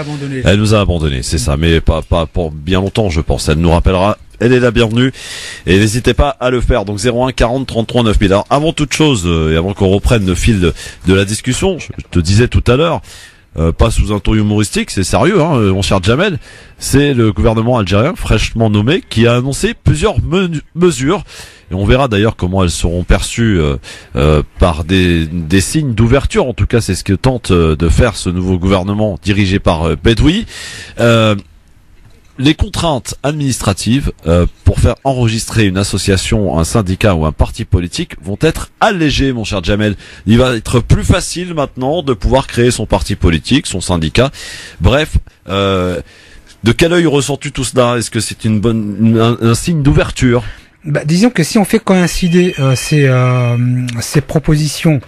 Elle nous a abandonné, c'est ça, mais pas pour bien longtemps je pense. Elle nous rappellera. Elle est la bienvenue et n'hésitez pas à le faire. Donc 01 40 33 9000. Alors avant toute chose et avant qu'on reprenne le fil de la discussion, je te disais tout à l'heure, pas sous un ton humoristique, c'est sérieux, hein, mon cher Jamel. C'est le gouvernement algérien fraîchement nommé qui a annoncé plusieurs mesures. Et on verra d'ailleurs comment elles seront perçues par des signes d'ouverture. En tout cas, c'est ce que tente de faire ce nouveau gouvernement dirigé par Bedoui. les contraintes administratives pour faire enregistrer une association, un syndicat ou un parti politique vont être allégées, mon cher Jamel. Il va être plus facile maintenant de pouvoir créer son parti politique, son syndicat. Bref, de quel œil ressens-tu tout cela? Est-ce que c'est un signe d'ouverture? Disons que si on fait coïncider ces propositions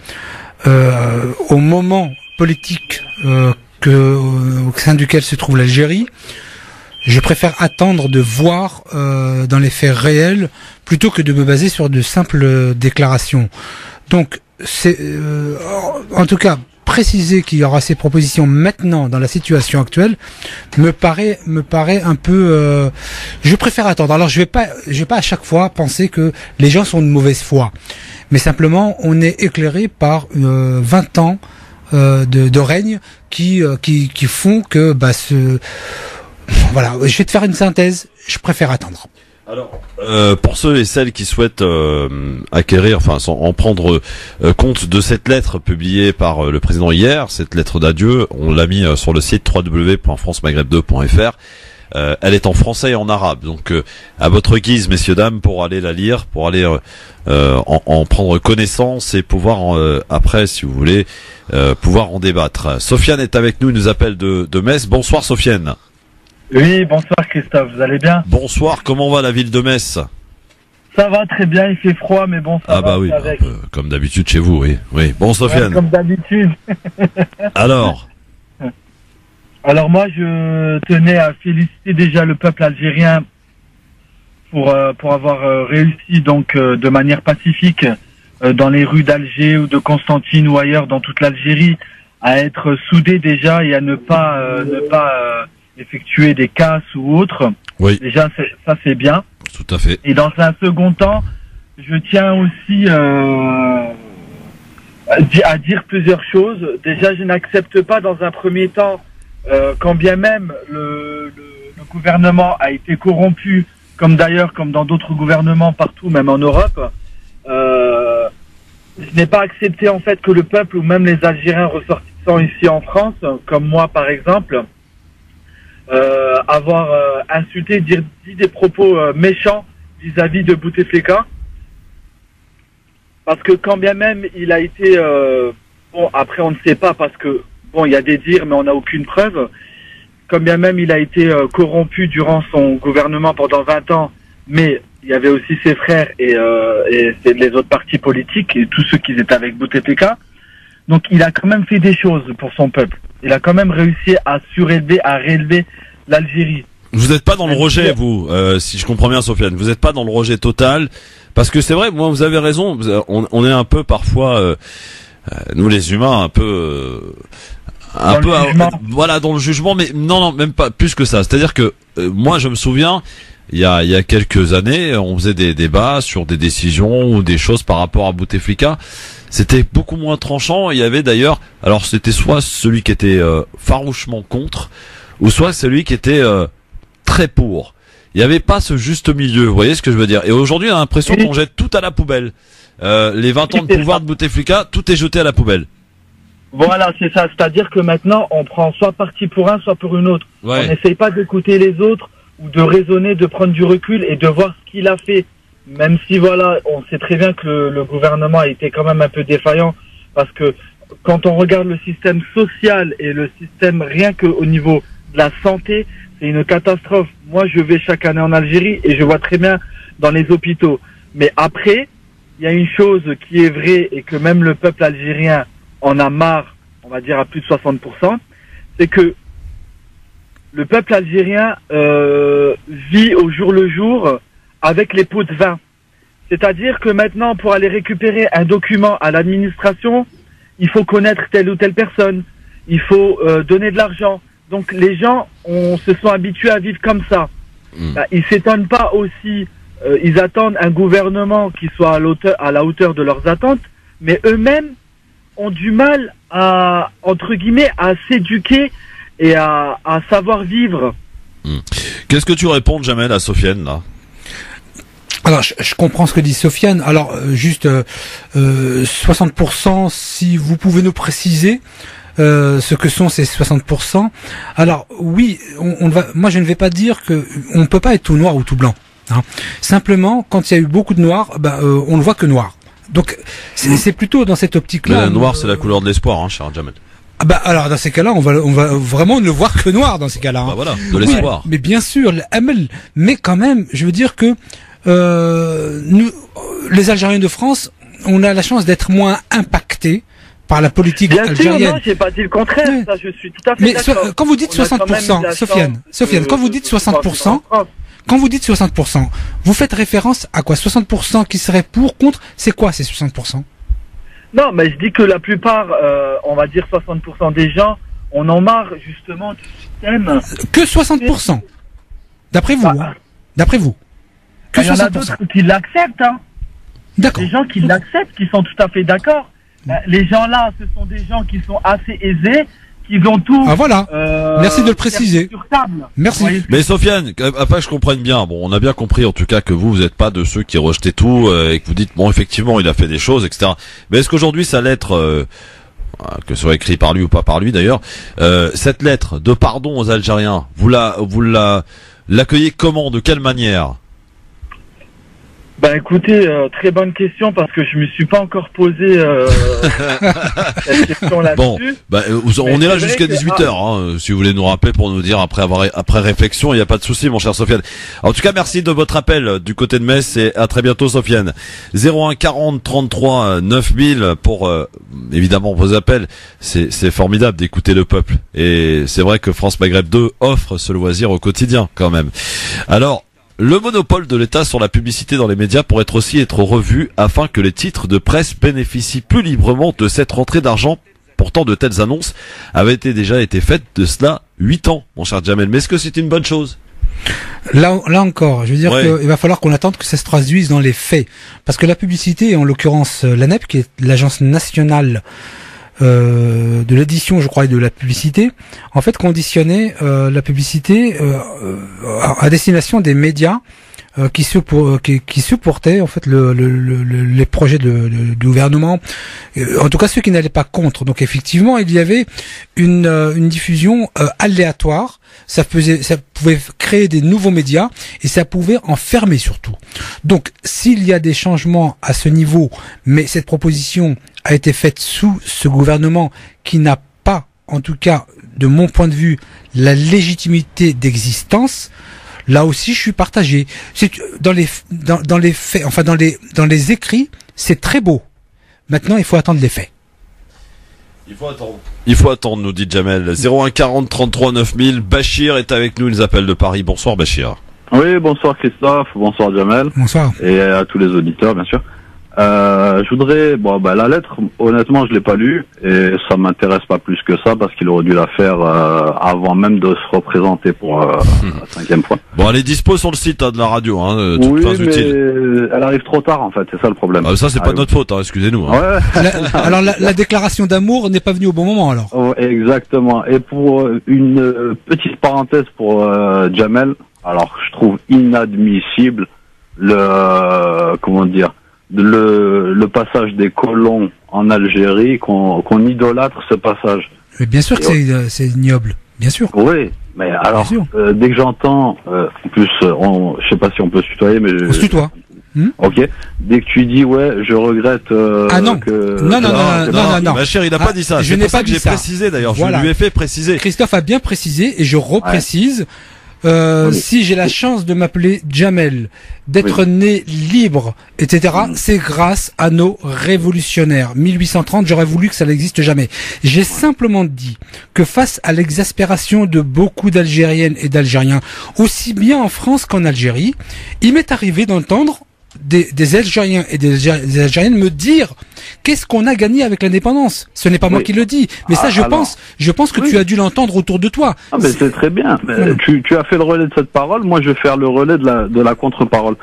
au moment politique au sein duquel se trouve l'Algérie, je préfère attendre de voir dans les faits réels plutôt que de me baser sur de simples déclarations. Donc, c'est en tout cas préciser qu'il y aura ces propositions maintenant dans la situation actuelle me paraît un peu. Je préfère attendre. Alors, je vais pas à chaque fois penser que les gens sont de mauvaise foi, mais simplement on est éclairé par 20 ans de règne qui font que voilà, je vais te faire une synthèse, je préfère attendre. Alors, pour ceux et celles qui souhaitent acquérir, en prendre compte de cette lettre publiée par le président hier, cette lettre d'adieu, on l'a mis sur le site www.francemaghreb2.fr. Elle est en français et en arabe, donc à votre guise, messieurs dames, pour aller la lire, pour aller en prendre connaissance et pouvoir après, si vous voulez, pouvoir en débattre. Sofiane est avec nous, il nous appelle de Metz. Bonsoir Sofiane. Oui, bonsoir Christophe, vous allez bien? Bonsoir, comment va la ville de Metz? Ça va très bien, il fait froid, mais bon, ça va. Ah bah oui, comme d'habitude chez vous, oui. Bon Sofiane. Ouais, comme d'habitude. Alors moi, je tenais à féliciter déjà le peuple algérien pour avoir réussi donc de manière pacifique dans les rues d'Alger ou de Constantine ou ailleurs dans toute l'Algérie à être soudés déjà et à ne pas effectuer des casses ou autres. Oui. Déjà, ça c'est bien. Tout à fait. Et dans un second temps, je tiens aussi à dire plusieurs choses. Déjà, je n'accepte pas dans un premier temps, quand bien même le gouvernement a été corrompu, comme dans d'autres gouvernements partout, même en Europe, je n'ai pas accepté en fait que le peuple ou même les Algériens ressortissants ici en France, comme moi par exemple, avoir insulté, dit des propos méchants vis-à-vis de Bouteflika, parce que quand bien même il a été après on ne sait pas, parce que il y a des dires mais on n'a aucune preuve, quand bien même il a été corrompu durant son gouvernement pendant 20 ans, mais il y avait aussi ses frères et les autres partis politiques et tous ceux qui étaient avec Bouteflika. Donc il a quand même fait des choses pour son peuple. Il a quand même réussi à réélever l'Algérie. Vous n'êtes pas dans le rejet, vous, si je comprends bien, Sofiane. Vous n'êtes pas dans le rejet total, parce que c'est vrai, moi, vous avez raison. On est un peu parfois, nous les humains, un peu dans le jugement, mais non, même pas plus que ça. C'est-à-dire que moi, je me souviens. Il y a quelques années, on faisait des débats sur des décisions ou des choses par rapport à Bouteflika. C'était beaucoup moins tranchant. Il y avait d'ailleurs, alors c'était soit celui qui était farouchement contre, ou soit celui qui était très pour. Il n'y avait pas ce juste milieu. Vous voyez ce que je veux dire? Et aujourd'hui, on a l'impression qu'on jette tout à la poubelle. Les 20 ans de pouvoir de Bouteflika, tout est jeté à la poubelle. Voilà, c'est ça. C'est-à-dire que maintenant, on prend soit parti pour un, soit pour une autre. Ouais. On n'essaye pas d'écouter les autres ou de raisonner, de prendre du recul et de voir ce qu'il a fait. Même si voilà, on sait très bien que le gouvernement a été quand même un peu défaillant, parce que quand on regarde le système social et le système rien qu'au niveau de la santé, c'est une catastrophe. Moi, je vais chaque année en Algérie et je vois très bien dans les hôpitaux. Mais après, il y a une chose qui est vraie et que même le peuple algérien en a marre, on va dire à plus de 60%, c'est que le peuple algérien vit au jour le jour avec les pots de vin. C'est-à-dire que maintenant, pour aller récupérer un document à l'administration, il faut connaître telle ou telle personne, il faut donner de l'argent. Donc les gens se sont habitués à vivre comme ça. Ils s'étonnent pas aussi, ils attendent un gouvernement qui soit à la hauteur de leurs attentes, mais eux-mêmes ont du mal à, entre guillemets, à s'éduquer et à savoir vivre. Qu'est-ce que tu réponds, Jamel, à Sofiane, là? Alors, je comprends ce que dit Sofiane. Alors, juste 60%, si vous pouvez nous préciser, ce que sont ces 60%. Alors oui, moi je ne vais pas dire que on ne peut pas être tout noir ou tout blanc. Hein. Simplement, quand il y a eu beaucoup de noirs, on ne voit que noir. Donc c'est plutôt dans cette optique-là. Mais le noir, c'est la couleur de l'espoir, hein, cher Jamel. Alors dans ces cas-là, on va vraiment ne voir que noir dans ces cas-là. Hein. Voilà, de l'espoir. Oui, mais bien sûr, mais quand même, je veux dire que nous, les Algériens de France, on a la chance d'être moins impactés par la politique algérienne. Bien sûr, non, j'ai pas dit le contraire. Ouais. Ça, je suis tout à fait d'accord. Mais quand vous dites 60%, Sofiane, quand vous dites 60%, quand vous dites 60%, vous faites référence à quoi? 60% qui serait pour, contre, c'est quoi ces 60%? Non, mais je dis que la plupart, on va dire 60% des gens, on en marre justement du système. Que 60%? D'après vous, hein. D'après vous. Que 60%. Il y en a d'autres qui l'acceptent, hein. D'accord. Des gens qui l'acceptent, qui sont tout à fait d'accord. Les gens là, ce sont des gens qui sont assez aisés, qui ont tout. Ah voilà. Merci de le préciser. Sur table. Merci. Mais Sofiane, afin que je comprenne bien, bon, on a bien compris en tout cas que vous n'êtes pas de ceux qui rejetaient tout et que vous dites bon effectivement il a fait des choses, etc. Mais est-ce qu'aujourd'hui sa lettre, que ce soit écrit par lui ou pas par lui d'ailleurs, cette lettre de pardon aux Algériens, vous l'accueillez comment, de quelle manière? Ben écoutez, très bonne question parce que je me suis pas encore posé cette question là-dessus. Bon, on est là jusqu'à 18h, hein, si vous voulez nous rappeler pour nous dire après réflexion, il n'y a pas de souci, mon cher Sofiane. En tout cas, merci de votre appel du côté de Metz et à très bientôt, Sofiane. 01 40 33 9000 pour évidemment vos appels. C'est formidable d'écouter le peuple et c'est vrai que France Maghreb 2 offre ce loisir au quotidien quand même. Alors, le monopole de l'État sur la publicité dans les médias pourrait être revu afin que les titres de presse bénéficient plus librement de cette rentrée d'argent. Pourtant, de telles annonces avaient déjà été faites de cela 8 ans, mon cher Jamel. Mais est-ce que c'est une bonne chose? Là encore, je veux dire qu'il va falloir qu'on attende que ça se traduise dans les faits. Parce que la publicité, en l'occurrence l'ANEP, qui est l'agence nationale de l'édition, je crois, et de la publicité, en fait, conditionnait la publicité à destination des médias qui supportaient en fait les projets du gouvernement, en tout cas ceux qui n'allaient pas contre. Donc effectivement, il y avait une diffusion aléatoire. Ça pouvait créer des nouveaux médias et ça pouvait en fermer surtout. Donc s'il y a des changements à ce niveau, mais cette proposition a été faite sous ce gouvernement qui n'a pas, en tout cas de mon point de vue, la légitimité d'existence. Là aussi, je suis partagé. Dans les faits, enfin dans les écrits, c'est très beau. Maintenant, il faut attendre les faits. Il faut attendre, nous dit Jamel. 01 40 33 9000. Bachir est avec nous, il nous appelle de Paris. Bonsoir Bachir. Oui, bonsoir Christophe, bonsoir Jamel. Bonsoir. Et à tous les auditeurs, bien sûr. Je voudrais, la lettre, honnêtement, je l'ai pas lue et ça m'intéresse pas plus que ça parce qu'il aurait dû la faire avant même de se représenter pour la 5e fois. Bon, elle est dispo sur le site de la radio, hein, oui, mais elle arrive trop tard en fait, c'est ça le problème. Ah, ça c'est pas notre faute, hein, excusez-nous. Hein. Ouais. Alors la déclaration d'amour n'est pas venue au bon moment alors. Oh, exactement. Et pour une petite parenthèse pour Jamel, alors je trouve inadmissible le passage des colons en Algérie, qu'on idolâtre ce passage. Mais bien sûr que c'est ignoble, bien sûr. Oui, mais alors, dès que j'entends, en plus, je sais pas si on peut se tutoyer, mais... On se tutoie. Ok. Dès que tu dis, je regrette... non. Que... Non. Ma chère, il n'a pas dit ça. Je n'ai pas dit ça. J'ai précisé d'ailleurs, voilà. Je lui ai fait préciser. Christophe a bien précisé, et je reprécise... Si j'ai la chance de m'appeler Jamel, d'être né libre, etc., c'est grâce à nos révolutionnaires. 1830, j'aurais voulu que ça n'existe jamais. J'ai simplement dit que face à l'exaspération de beaucoup d'Algériennes et d'Algériens, aussi bien en France qu'en Algérie, il m'est arrivé d'entendre des Algériens et des Algériennes me dire qu'est-ce qu'on a gagné avec l'indépendance. Ce n'est pas moi qui le dis, mais ça je pense que tu as dû l'entendre autour de toi. Ah mais c'est très bien. Voilà. Tu as fait le relais de cette parole, moi je vais faire le relais de la contre-parole.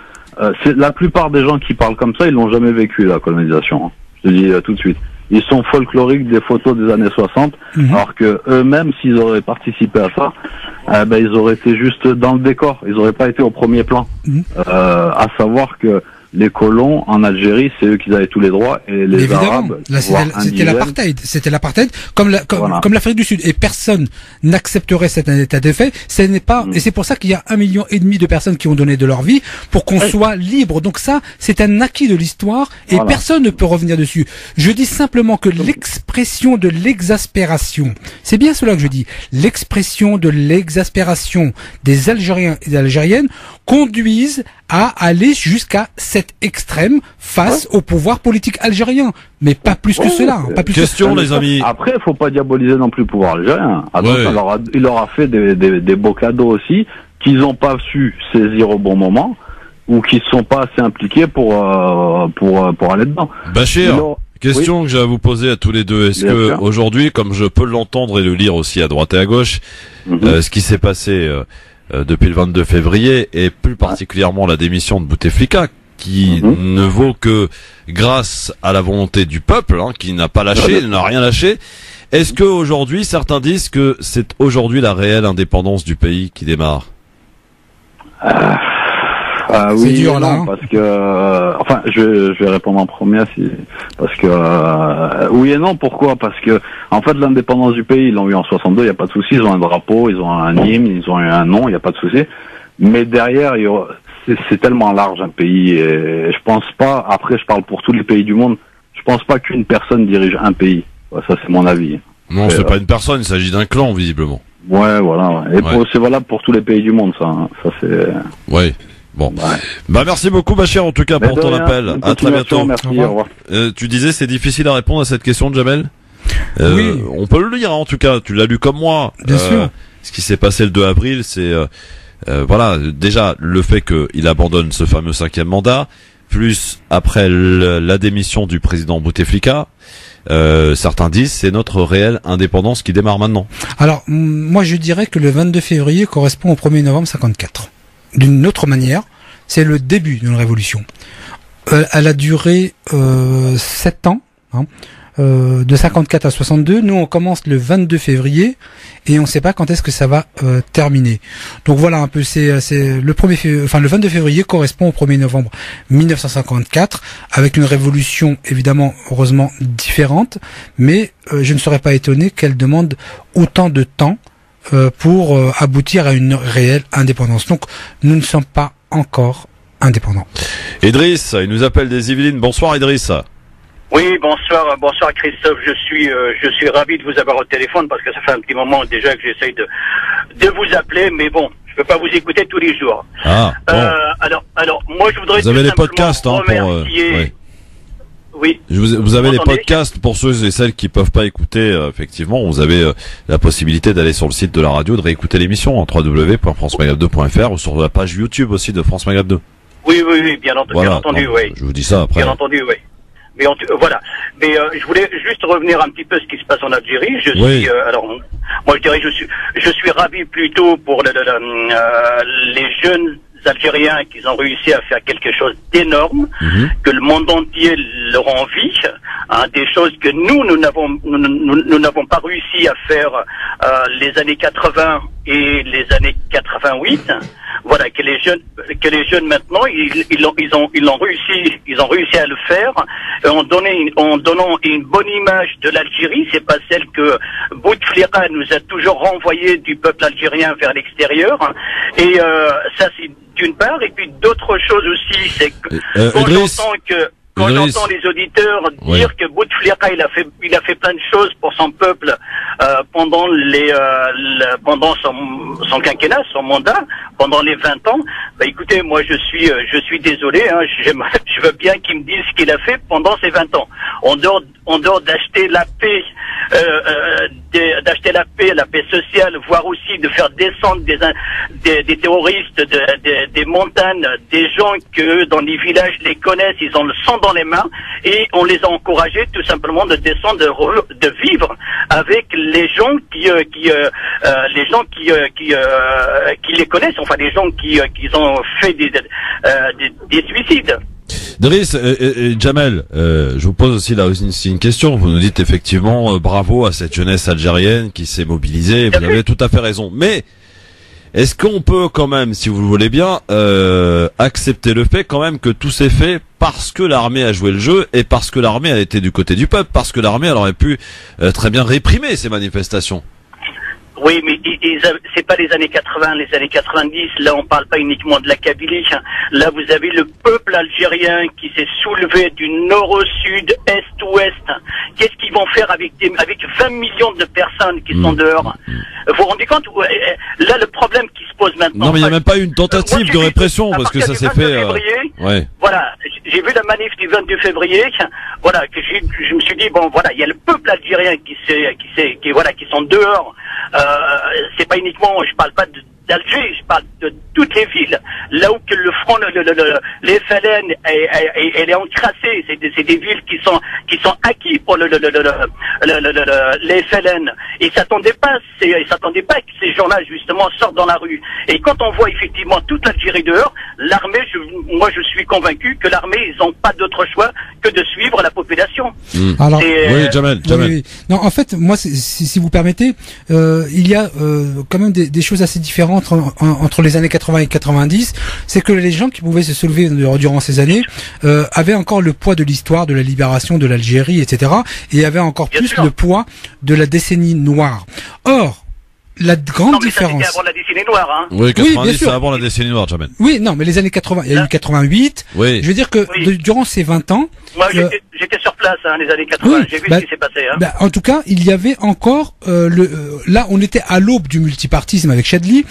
C'est la plupart des gens qui parlent comme ça, ils l'ont jamais vécu la colonisation. Hein. Je te dis tout de suite. Ils sont folkloriques des photos des années 60, alors que eux-mêmes, s'ils auraient participé à ça, ils auraient été juste dans le décor. Ils auraient pas été au premier plan. À savoir que les colons en Algérie, c'est eux qui avaient tous les droits et les Arabes. Là, c'était l'apartheid. C'était l'apartheid, comme l'Afrique du Sud. Et personne n'accepterait cet état de fait. Ce n'est pas, et c'est pour ça qu'il y a 1,5 million de personnes qui ont donné de leur vie pour qu'on soit libre. Donc ça, c'est un acquis de l'histoire et personne ne peut revenir dessus. Je dis simplement que l'expression de l'exaspération, c'est bien cela que je dis, l'expression de l'exaspération des Algériens et des Algériennes conduisent à aller jusqu'à cet extrême face au pouvoir politique algérien. Mais pas plus que cela. Pas plus question, les amis. Après, il faut pas diaboliser non plus le pouvoir algérien. Il leur a fait des beaux cadeaux aussi, qu'ils n'ont pas su saisir au bon moment, ou qui ne sont pas assez impliqués pour aller dedans. Bachir, question que j'ai à vous poser à tous les deux. Est-ce que aujourd'hui, comme je peux l'entendre et le lire aussi à droite et à gauche, ce qui s'est passé depuis le 22 février, et plus particulièrement la démission de Bouteflika, qui ne vaut que grâce à la volonté du peuple, qui n'a pas lâché, n'a rien lâché. Est-ce que aujourd'hui, certains disent que c'est aujourd'hui la réelle indépendance du pays qui démarre? Oui, dur, là, parce que enfin, je vais répondre en premier, parce que oui et non. Pourquoi? Parce que en fait, l'indépendance du pays, ils l'ont eu en 62, il y a pas de souci. Ils ont un drapeau, ils ont un hymne, ils ont eu un nom, il y a pas de souci. Mais derrière, c'est tellement large un pays, et je pense pas. Après, je parle pour tous les pays du monde. Je pense pas qu'une personne dirige un pays. Ça, c'est mon avis. Non, c'est pas une personne, il s'agit d'un clan, visiblement. Ouais, voilà. Et c'est valable pour tous les pays du monde, ça. Ça c'est. Ouais. Bon. Bah merci beaucoup Bachir en tout cas pour ton appel. À très bientôt. Merci, au revoir. Tu disais c'est difficile à répondre à cette question de Jamel. Oui. On peut le lire en tout cas. Tu l'as lu comme moi. Bien sûr. Ce qui s'est passé le 2 avril, c'est voilà déjà le fait qu'il abandonne ce fameux 5e mandat, plus après la démission du président Bouteflika. Certains disent c'est notre réelle indépendance qui démarre maintenant. Alors moi je dirais que le 22 février correspond au 1er novembre 54. D'une autre manière, c'est le début d'une révolution. Elle a duré 7 ans, de 54 à 62. Nous, on commence le 22 février et on ne sait pas quand est-ce que ça va terminer. Donc voilà un peu, c'est le 22 février correspond au 1er novembre 1954, avec une révolution évidemment, heureusement différente, mais je ne serais pas étonné qu'elle demande autant de temps pour aboutir à une réelle indépendance. Donc, nous ne sommes pas encore indépendants. Idriss, il nous appelle des Yvelines. Bonsoir Idriss. Oui, bonsoir Christophe. Je suis ravi de vous avoir au téléphone parce que ça fait un petit moment déjà que j'essaye de vous appeler, mais bon, je peux pas vous écouter tous les jours. Ah. Bon. Alors, moi je voudrais. Vous avez les podcasts, remercier... Oui. Vous avez les podcasts pour ceux et celles qui peuvent pas écouter. Effectivement, vous avez la possibilité d'aller sur le site de la radio, de réécouter l'émission en www.francemaghreb2.fr ou sur la page YouTube aussi de France Maghreb 2. Oui, bien entendu, oui. Je vous dis ça après. Bien entendu, oui. Mais voilà. Mais je voulais juste revenir un petit peu à ce qui se passe en Algérie. Alors, moi je dirais je suis ravi plutôt pour les jeunes Algériens qui ont réussi à faire quelque chose d'énorme, que le monde entier leur envie, des choses que nous n'avons pas réussi à faire les années 80 et les années 88. Voilà, que les jeunes maintenant ils ont réussi à le faire en donnant une bonne image de l'Algérie. C'est pas celle que Bouteflika nous a toujours renvoyée du peuple algérien vers l'extérieur. Et ça c'est d'une part, et puis d'autres choses aussi, c'est que quand j'entends les auditeurs dire que Bouteflika il a fait plein de choses pour son peuple pendant son quinquennat, son mandat, pendant les 20 ans, bah écoutez, moi je suis désolé, je veux bien qu'il me dise ce qu'il a fait pendant ces 20 ans. En dehors d'acheter la paix, la paix sociale, voire aussi de faire descendre des terroristes des montagnes, des gens que dans les villages les connaissent, ils ont le sang dans les mains, et on les a encouragés tout simplement de descendre, de vivre avec les gens qui les connaissent, enfin les gens qui ont fait des suicides. Driss et Jamel, je vous pose aussi là une question. Vous nous dites effectivement bravo à cette jeunesse algérienne qui s'est mobilisée. Vous avez tout à fait raison. Mais Est-ce qu'on peut quand même, si vous le voulez bien, accepter le fait quand même que tout s'est fait parce que l'armée a joué le jeu et parce que l'armée a été du côté du peuple, parce que l'armée elle aurait pu très bien réprimer ces manifestations? Oui, mais c'est pas les années 80, les années 90. Là, on parle pas uniquement de la Kabylie. Là, vous avez le peuple algérien qui s'est soulevé du nord au sud, est-ouest. Qu'est-ce qu'ils vont faire avec 20 millions de personnes qui sont dehors? Vous vous rendez compte? Là, le problème qui se pose maintenant... Non, mais il n'y a même pas eu une tentative de répression, parce que ça s'est fait... Ouais. Voilà, j'ai vu la manif du 22 février, voilà, que je me suis dit, bon, voilà, il y a le peuple algérien qui sont dehors. C'est pas uniquement, je parle pas d'Alger, je parle de toutes les villes, là où que le front, les FLN, elle est encrassée. C'est des villes qui sont acquis pour les FLN. Ils s'attendaient pas que ces gens-là justement sortent dans la rue. Et quand on voit effectivement toute l'Algérie dehors, l'armée, moi je suis convaincu que l'armée, ils ont pas d'autre choix que de suivre la population. Alors, oui, Jamel. Oui. Non, en fait, moi, si vous permettez, il y a quand même des choses assez différentes entre les années 80 et 90. C'est que les gens qui pouvaient se soulever durant ces années avaient encore le poids de l'histoire, de la libération de l'Algérie, etc. Et avaient encore plus le poids de la décennie noire. Or, la grande différence. C'était avant la décennie noire, hein. Oui, 90, c'est avant la décennie noire, Jamel. Oui, non, mais les années 80, il y a eu 88. Oui. Je veux dire que durant ces 20 ans. Moi, j'étais sur place, les années 80. J'ai vu ce qui s'est passé, en tout cas, il y avait encore, là, on était à l'aube du multipartisme avec Chadli.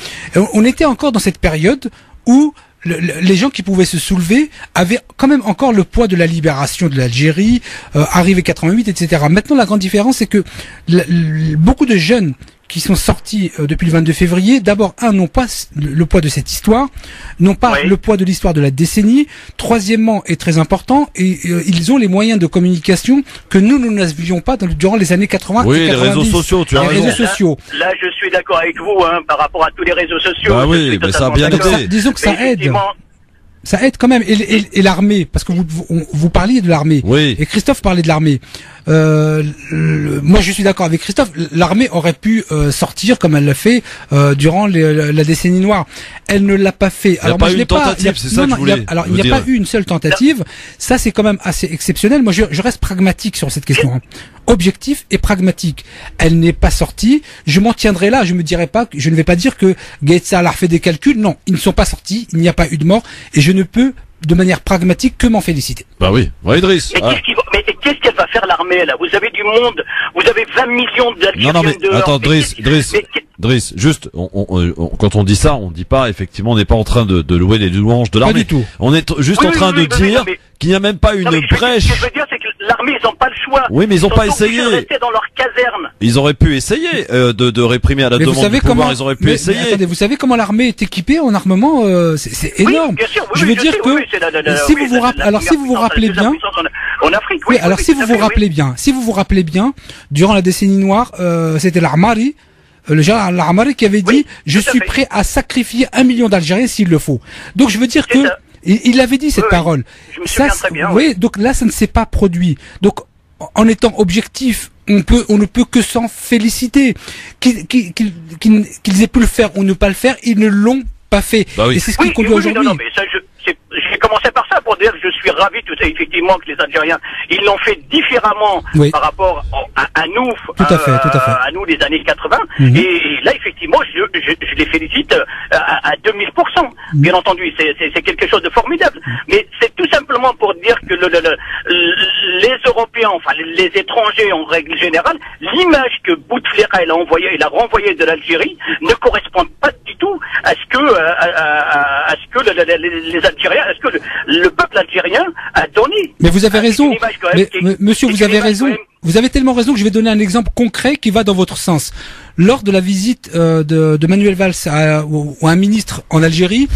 On était encore dans cette période où les gens qui pouvaient se soulever avaient quand même encore le poids de la libération de l'Algérie, arrivé 88, etc. Maintenant, la grande différence, c'est que beaucoup de jeunes qui sont sortis depuis le 22 février, d'abord, n'ont pas le poids de cette histoire, n'ont pas le poids de l'histoire de la décennie. Troisièmement, et très important, et ils ont les moyens de communication que nous n'avions pas durant les années 80 et 90. Oui, les réseaux sociaux, tu as raison. Les réseaux sociaux. Là, je suis d'accord avec vous, par rapport à tous les réseaux sociaux. Bah oui, mais ça a bien aidé. Disons que ça aide. Ça aide quand même. Et l'armée, parce que vous parliez de l'armée. Oui. Et Christophe parlait de l'armée. Moi, je suis d'accord avec Christophe. L'armée aurait pu sortir comme elle l'a fait durant la décennie noire. Elle ne l'a pas fait. Il n'y a pas eu une tentative, c'est ça que je voulais. Alors, il n'y a pas eu une seule tentative. Ça, c'est quand même assez exceptionnel. Moi, je reste pragmatique sur cette question. Objectif et pragmatique. Elle n'est pas sortie. Je m'en tiendrai là. Je ne vais pas dire que Gaëtsa a fait des calculs. Non, ils ne sont pas sortis. Il n'y a pas eu de mort. Et je ne peux, de manière pragmatique, que m'en féliciter. Bah oui. Ouais, Idriss. Mais qu'est-ce qu'elle va faire l'armée, là? Vous avez du monde. Vous avez 20 millions d'Algériens dehors. Attends, Driss, juste, quand on dit ça, on dit pas, effectivement, on n'est pas en train de louer les louanges de l'armée. Pas du tout. On est juste en train de dire qu'il n'y a même pas une brèche. Ce que je veux dire, c'est que l'armée, ils n'ont pas le choix. Oui, mais ils n'ont pas essayé. Ils rester dans leur caserne. Ils auraient pu essayer de réprimer à la demande du pouvoir. Ils auraient pu essayer. Mais attendez, vous savez comment l'armée est équipée en armement? C'est énorme. Oui, bien sûr, je veux dire que si vous vous rappelez bien, en Afrique, si vous vous rappelez bien, durant la décennie noire, c'était l'Armari, le général L'Armari qui avait dit je suis prêt à sacrifier 1 million d'Algériens s'il le faut. Donc je veux dire que il avait dit cette parole. Je me souviens très bien. Oui, donc là ça ne s'est pas produit. Donc en étant objectif, on ne peut que s'en féliciter. Qu'ils aient pu le faire ou ne pas le faire, ils ne l'ont pas fait. Bah oui. Et c'est ce qui conduit aujourd'hui. Non, mais ça, j'ai commencé par ça pour dire que je suis ravi tout ça, effectivement, que les Algériens, ils l'ont fait différemment par rapport à nous, à nous des années 80. Et là, effectivement, je les félicite à 2000%. Bien entendu, c'est quelque chose de formidable. Mais c'est tout simplement pour dire que les Européens, enfin les étrangers en règle générale, l'image que Bouteflika a renvoyée de l'Algérie ne correspond pas du tout à ce que les Algériens, à ce que le peuple algérien a donné. Mais vous avez raison. Monsieur, vous avez raison. Vous avez tellement raison que je vais donner un exemple concret qui va dans votre sens. Lors de la visite de Manuel Valls ou un ministre en Algérie,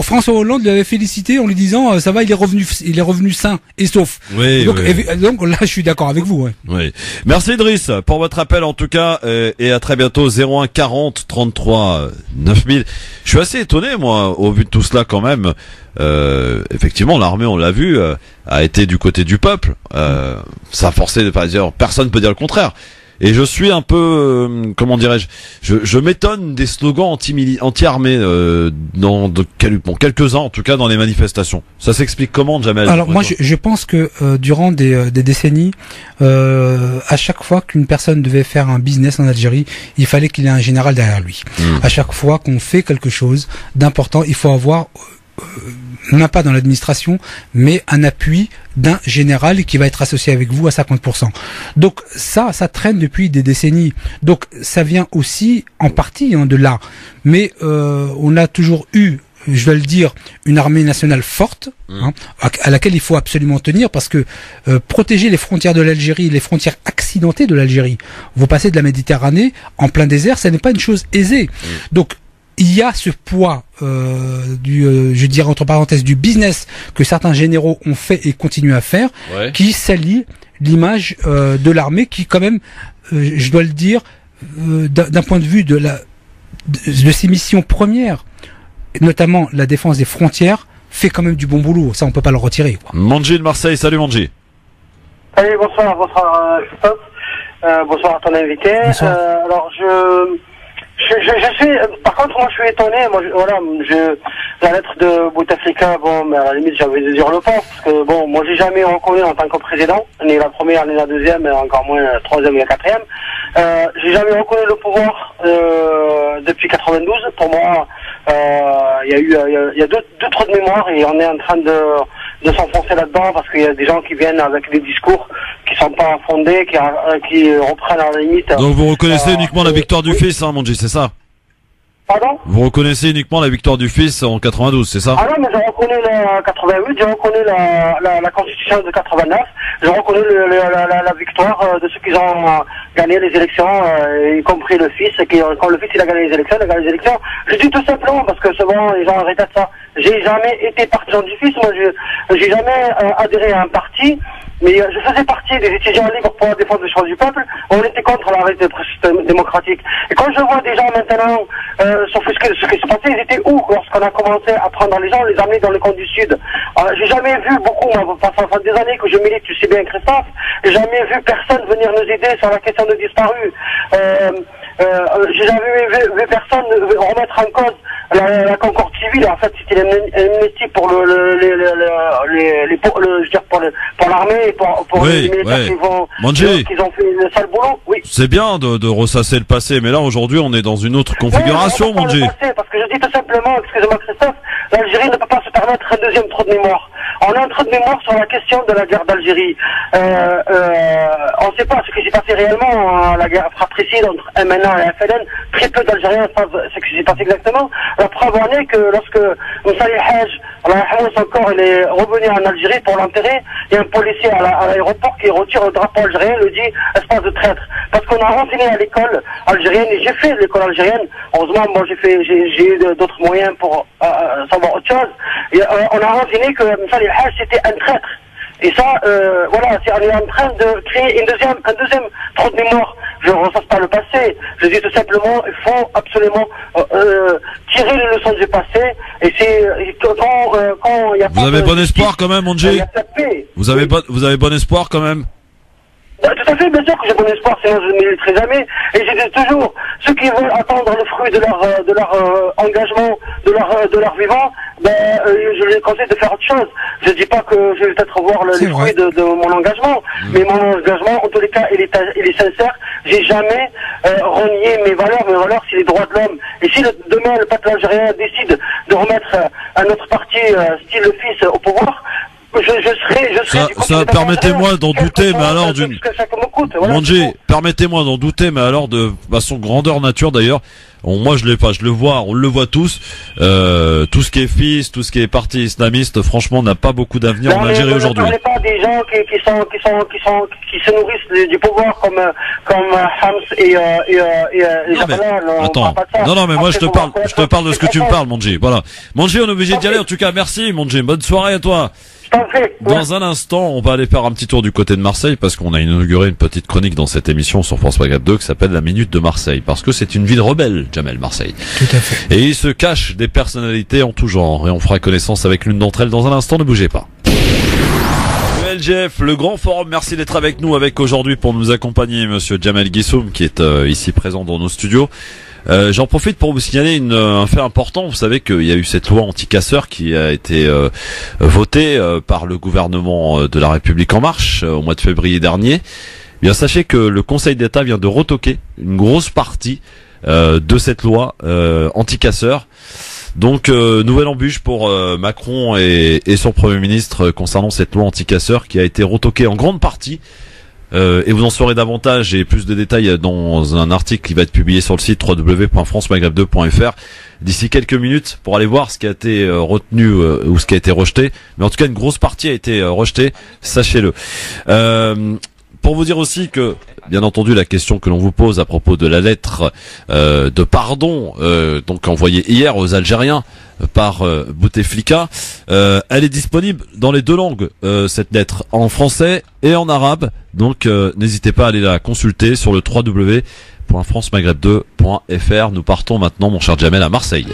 François Hollande l'avait félicité en lui disant ça va, il est revenu sain et sauf. Donc là, je suis d'accord avec vous. Oui. Merci Idriss pour votre appel en tout cas et à très bientôt. 01 40 33 9000. Je suis assez étonné moi au vu de tout cela quand même. Effectivement, l'armée, on l'a vu, a été du côté du peuple. Ça a forcé de pas dire. Personne peut dire le contraire. Et je suis un peu, comment dirais-je, je m'étonne des slogans anti-armée dans quelques-uns, en tout cas dans les manifestations. Ça s'explique comment, Jamel? Alors moi, je pense que durant des décennies, à chaque fois qu'une personne devait faire un business en Algérie, il fallait qu'il ait un général derrière lui. À chaque fois qu'on fait quelque chose d'important, il faut avoir même pas dans l'administration, mais un appui d'un général qui va être associé avec vous à 50%. Donc ça traîne depuis des décennies. Donc ça vient aussi en partie de là. Mais on a toujours eu, je vais le dire, une armée nationale forte, à laquelle il faut absolument tenir, parce que protéger les frontières de l'Algérie, les frontières accidentées de l'Algérie, vous passez de la Méditerranée en plein désert, ça n'est pas une chose aisée. Donc il y a ce poids je dirais entre parenthèses du business que certains généraux ont fait et continuent à faire, qui salit l'image de l'armée, qui quand même, je dois le dire, d'un point de vue de ses missions premières, notamment la défense des frontières, fait quand même du bon boulot. Ça, on peut pas le retirer, quoi. Manji de Marseille, salut Manji. Salut, bonsoir Christophe. Bonsoir à ton invité. Alors je suis, par contre, moi, je suis étonné. Moi, la lettre de Bouteflika, bon, mais à la limite, j'avais dû dire le pense, parce que bon, moi, j'ai jamais reconnu en tant que président, ni la première, ni la deuxième, et encore moins la troisième et la quatrième. J'ai jamais reconnu le pouvoir depuis 92. Pour moi, il y a deux trous de mémoire, et on est en train de s'enfoncer là-dedans, parce qu'il y a des gens qui viennent avec des discours qui sont pas fondés, qui reprennent à la limite. Donc vous reconnaissez uniquement la victoire du fils, hein, Manji, c'est ça? Pardon? Vous reconnaissez uniquement la victoire du fils en 92, c'est ça? Ah non, mais je reconnais la 88, je reconnais la constitution de 89, je reconnais la victoire de ceux qui ont gagné les élections, y compris le fils, quand le fils il a gagné les élections, je dis tout simplement, parce que souvent les gens répètent ça, j'ai jamais été partisan du fils, moi j'ai jamais adhéré à un parti, mais je faisais partie des étudiants libres pour la défense des choix du peuple, on était contre la république démocratique. Et quand je vois des gens maintenant s'offusquer de ce qui se passait, ils étaient où lorsqu'on a commencé à prendre les gens, les amener dans les camps du Sud? J'ai jamais vu beaucoup, moi, ça fait des années que je milite, tu sais bien Christophe, j'ai jamais vu personne venir nous aider sur la question de disparus. J'ai jamais vu personne remettre en cause la concorde civile. En fait, c'était l'amnistie pour pour l'armée, pour les militaires qui ont fait le sale boulot. Oui. C'est bien de ressasser le passé, mais là aujourd'hui on est dans une autre configuration, Manji. Parce que je dis tout simplement, excusez-moi Christophe, l'Algérie ne peut pas se permettre un deuxième trou de mémoire. On a un trou de mémoire sur la question de la guerre d'Algérie. On ne sait pas ce qui s'est passé réellement, la guerre fratricide entre MNA et FLN. Très peu d'Algériens savent ce qui s'est passé exactement. La preuve en est que lorsque Moussa El-Haj, son corps, il est revenu en Algérie pour l'enterrer, il y a un policier à l'aéroport qui retire le drapeau algérien et lui dit espèce de traître. Parce qu'on a renseigné à l'école algérienne, et j'ai fait l'école algérienne. Heureusement, moi j'ai eu d'autres moyens pour savoir autre chose. Et, on a renseigné que Moussa El-Haj c'était un traître. Et ça, voilà, on est en train de créer un deuxième trou de mémoire. Je ne ressasse pas le passé. Je dis tout simplement, il faut absolument tirer les leçons du passé. Et c'est quand il y a Vous avez bon espoir quand même, Manji? Vous avez bon espoir quand même? Tout à fait, bien sûr que j'ai bon espoir, sinon je ne militerai jamais. Et je dis toujours, ceux qui veulent attendre le fruit de leur engagement, de leur vivant, je les conseille de faire autre chose. Je dis pas que je vais peut-être voir les fruits de mon engagement, mais mon engagement, en tous les cas, il est sincère. J'ai jamais renié mes valeurs c'est les droits de l'homme. Et si demain le peuple algérien décide de remettre un autre parti, style le fils, au pouvoir, je serai ça permettez-moi d'en douter, mais alors Manji, permettez-moi d'en douter, mais alors de façon grandeur nature d'ailleurs. Moi je l'ai pas, je le vois, on le voit tous. Tout ce qui est fils, tout ce qui est parti islamiste, franchement, n'a pas beaucoup d'avenir en Algérie aujourd'hui. Ne parlez pas des gens qui se nourrissent du pouvoir comme Hams et attends. Non, mais moi je te parle de ce que tu me parles, Manji. Voilà. Manji, on est obligé d'y aller. En tout cas, merci, Manji. Bonne soirée à toi. Dans un instant, on va aller faire un petit tour du côté de Marseille parce qu'on a inauguré une petite chronique dans cette émission sur France 2 qui s'appelle La Minute de Marseille, parce que c'est une ville rebelle, Jamel, Marseille. Tout à fait. Et il se cache des personnalités en tout genre et on fera connaissance avec l'une d'entre elles dans un instant, ne bougez pas. LGF, le grand forum. Merci d'être avec nous avec aujourd'hui pour nous accompagner monsieur Jamel Guissoum qui est ici présent dans nos studios. J'en profite pour vous signaler un fait important. Vous savez qu'il y a eu cette loi anti-casseurs qui a été votée par le gouvernement de la République En Marche au mois de février dernier. Eh bien, sachez que le Conseil d'État vient de retoquer une grosse partie de cette loi anti-casseurs. Donc, nouvelle embûche pour Macron et son Premier ministre concernant cette loi anti-casseurs qui a été retoquée en grande partie. Et vous en saurez davantage et plus de détails dans un article qui va être publié sur le site www.francemaghreb2.fr d'ici quelques minutes pour aller voir ce qui a été retenu ou ce qui a été rejeté. Mais en tout cas, une grosse partie a été rejetée, sachez-le. Pour vous dire aussi que, bien entendu, la question que l'on vous pose à propos de la lettre de pardon donc envoyée hier aux Algériens par Bouteflika, elle est disponible dans les deux langues, cette lettre, en français et en arabe. Donc n'hésitez pas à aller la consulter sur le www.francemaghreb2.fr. Nous partons maintenant, mon cher Jamel, à Marseille.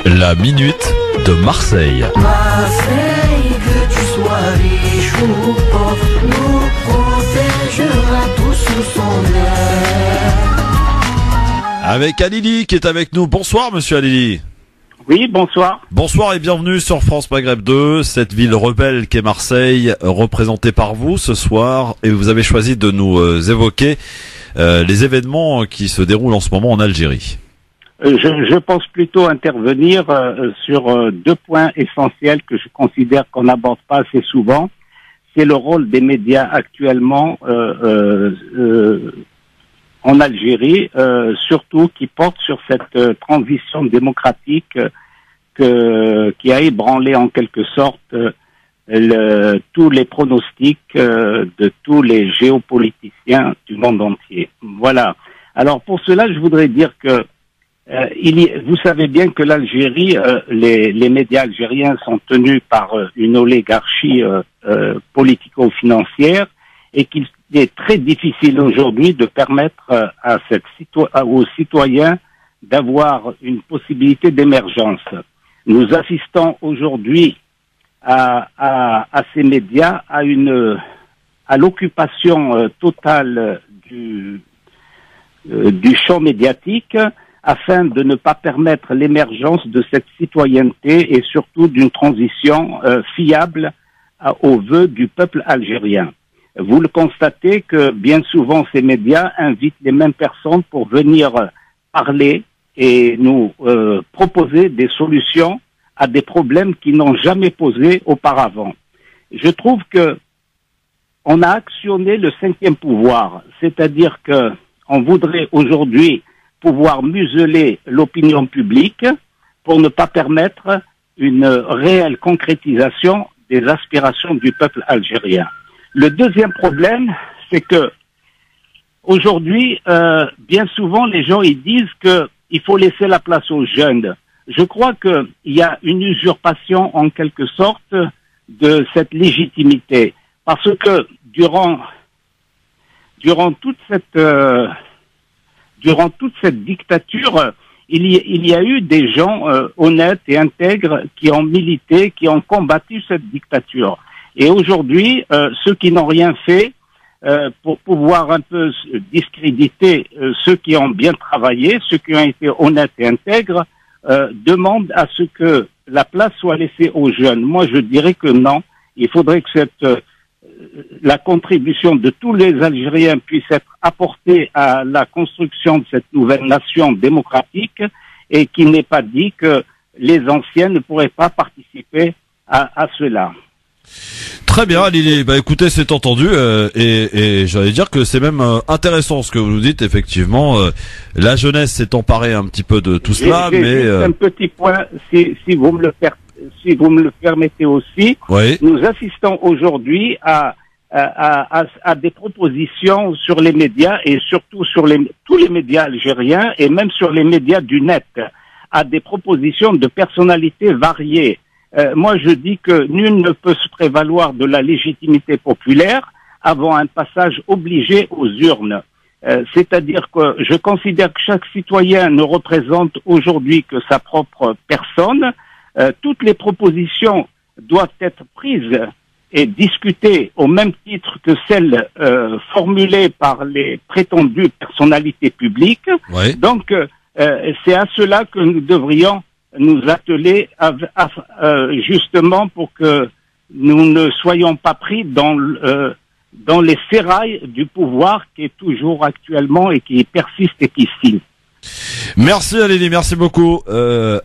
La minute de Marseille. Marseille, que tu sois riche ou pauvre, nous protégera tous sous son aile. Avec Alili qui est avec nous. Bonsoir monsieur Alili. Oui, bonsoir. Bonsoir et bienvenue sur France Maghreb 2, cette ville rebelle qu'est Marseille, représentée par vous ce soir. Et vous avez choisi de nous évoquer les événements qui se déroulent en ce moment en Algérie. Je pense plutôt intervenir sur deux points essentiels que je considère qu'on n'aborde pas assez souvent. C'est le rôle des médias actuellement en Algérie, surtout qui porte sur cette transition démocratique qui a ébranlé en quelque sorte tous les pronostics de tous les géopoliticiens du monde entier. Voilà. Alors pour cela, je voudrais dire que vous savez bien que l'Algérie, les médias algériens sont tenus par une oligarchie politico-financière et qu'il est très difficile aujourd'hui de permettre aux citoyens d'avoir une possibilité d'émergence. Nous assistons aujourd'hui à ces médias à l'occupation totale du champ médiatique afin de ne pas permettre l'émergence de cette citoyenneté et surtout d'une transition fiable aux vœux du peuple algérien. Vous le constatez que bien souvent ces médias invitent les mêmes personnes pour venir parler et nous proposer des solutions à des problèmes qui n'ont jamais posé auparavant. Je trouve que on a actionné le cinquième pouvoir, c'est-à-dire que on voudrait aujourd'hui pouvoir museler l'opinion publique pour ne pas permettre une réelle concrétisation des aspirations du peuple algérien. Le deuxième problème, c'est que aujourd'hui, bien souvent, les gens ils disent que il faut laisser la place aux jeunes. Je crois qu'il y a une usurpation en quelque sorte de cette légitimité, parce que durant toute cette dictature, il y a eu des gens honnêtes et intègres qui ont milité, qui ont combattu cette dictature. Et aujourd'hui, ceux qui n'ont rien fait pour pouvoir un peu discréditer ceux qui ont bien travaillé, ceux qui ont été honnêtes et intègres, demandent à ce que la place soit laissée aux jeunes. Moi, je dirais que non. Il faudrait que la contribution de tous les Algériens puisse être apportée à la construction de cette nouvelle nation démocratique et qu'il n'est pas dit que les anciens ne pourraient pas participer à cela. Très bien, Lili. Bah écoutez, c'est entendu et j'allais dire que c'est même intéressant ce que vous nous dites. Effectivement, la jeunesse s'est emparée un petit peu de tout cela, mais un petit point, si vous me le permettez aussi. Oui. Nous assistons aujourd'hui à des propositions sur les médias et surtout sur tous les médias algériens et même sur les médias du net, à des propositions de personnalités variées. Moi, je dis que nul ne peut se prévaloir de la légitimité populaire avant un passage obligé aux urnes. C'est-à-dire que je considère que chaque citoyen ne représente aujourd'hui que sa propre personne. Toutes les propositions doivent être prises est discutée au même titre que celle formulée par les prétendues personnalités publiques. Ouais. Donc, c'est à cela que nous devrions nous atteler justement pour que nous ne soyons pas pris dans les sérails du pouvoir qui est toujours actuellement et qui persiste et qui signe. Merci Alélie, merci beaucoup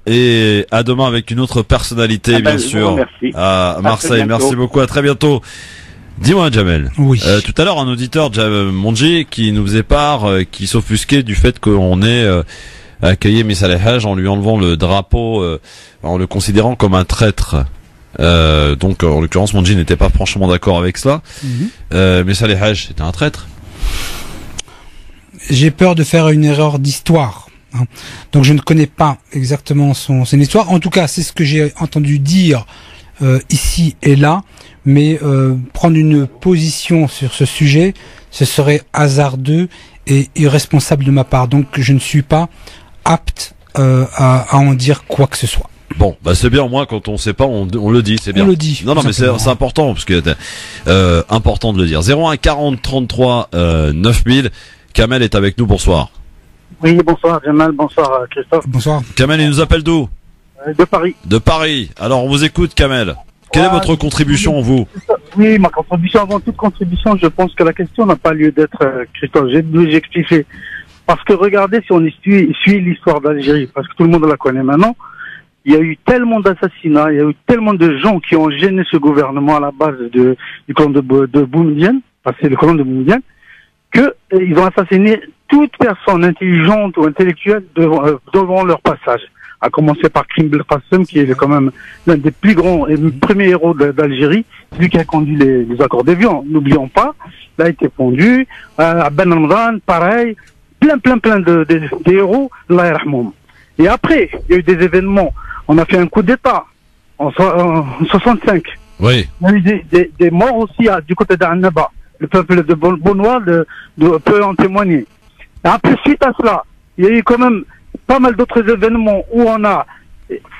et à demain avec une autre personnalité bien sûr à Marseille. Merci beaucoup, à très bientôt. Dis-moi Jamel, oui. Tout à l'heure un auditeur, Mondji, qui nous faisait part, qui s'offusquait du fait qu'on ait accueilli Missa Lehaj en lui enlevant le drapeau, en le considérant comme un traître. Donc en l'occurrence Mondji n'était pas franchement d'accord avec cela. Missa Lehaj c'était un traître. J'ai peur de faire une erreur d'histoire. Donc je ne connais pas exactement son histoire. En tout cas, c'est ce que j'ai entendu dire ici et là. Mais prendre une position sur ce sujet, ce serait hasardeux et irresponsable de ma part. Donc je ne suis pas apte à en dire quoi que ce soit. Bon, bah c'est bien, au moins quand on sait pas, on le dit, c'est bien. On le dit. Non, mais c'est important parce que important de le dire. 01 40 33 9000. Kamel est avec nous, bonsoir. Oui, bonsoir Jamal, bonsoir Christophe. Bonsoir. Kamel, il nous appelle d'où? De Paris. De Paris. Alors on vous écoute Kamel. Quelle est votre contribution, vous? Oui, ma contribution, avant toute contribution, je pense que la question n'a pas lieu d'être, Christophe, j'ai expliqué. Parce que regardez, si on suit l'histoire d'Algérie, parce que tout le monde la connaît maintenant, il y a eu tellement d'assassinats, il y a eu tellement de gens qui ont gêné ce gouvernement à la base du clan de Boumediene, parce que c'est le clan de Boumediene, qu'ils ont assassiné toute personne intelligente ou intellectuelle devant leur passage. À commencer par Krim Belkacem, qui est quand même l'un des plus grands et premiers héros d'Algérie, celui qui a conduit les accords d'Évian. N'oublions pas, il a été pendu, Ben Ramadan, pareil, plein de héros, Allah yarhamoum. Et après, il y a eu des événements. On a fait un coup d'État en 65. Oui. Il y a eu des morts aussi du côté d'Annaba. Le peuple de Bonnois peut en témoigner. Et après, suite à cela, il y a eu quand même pas mal d'autres événements où on a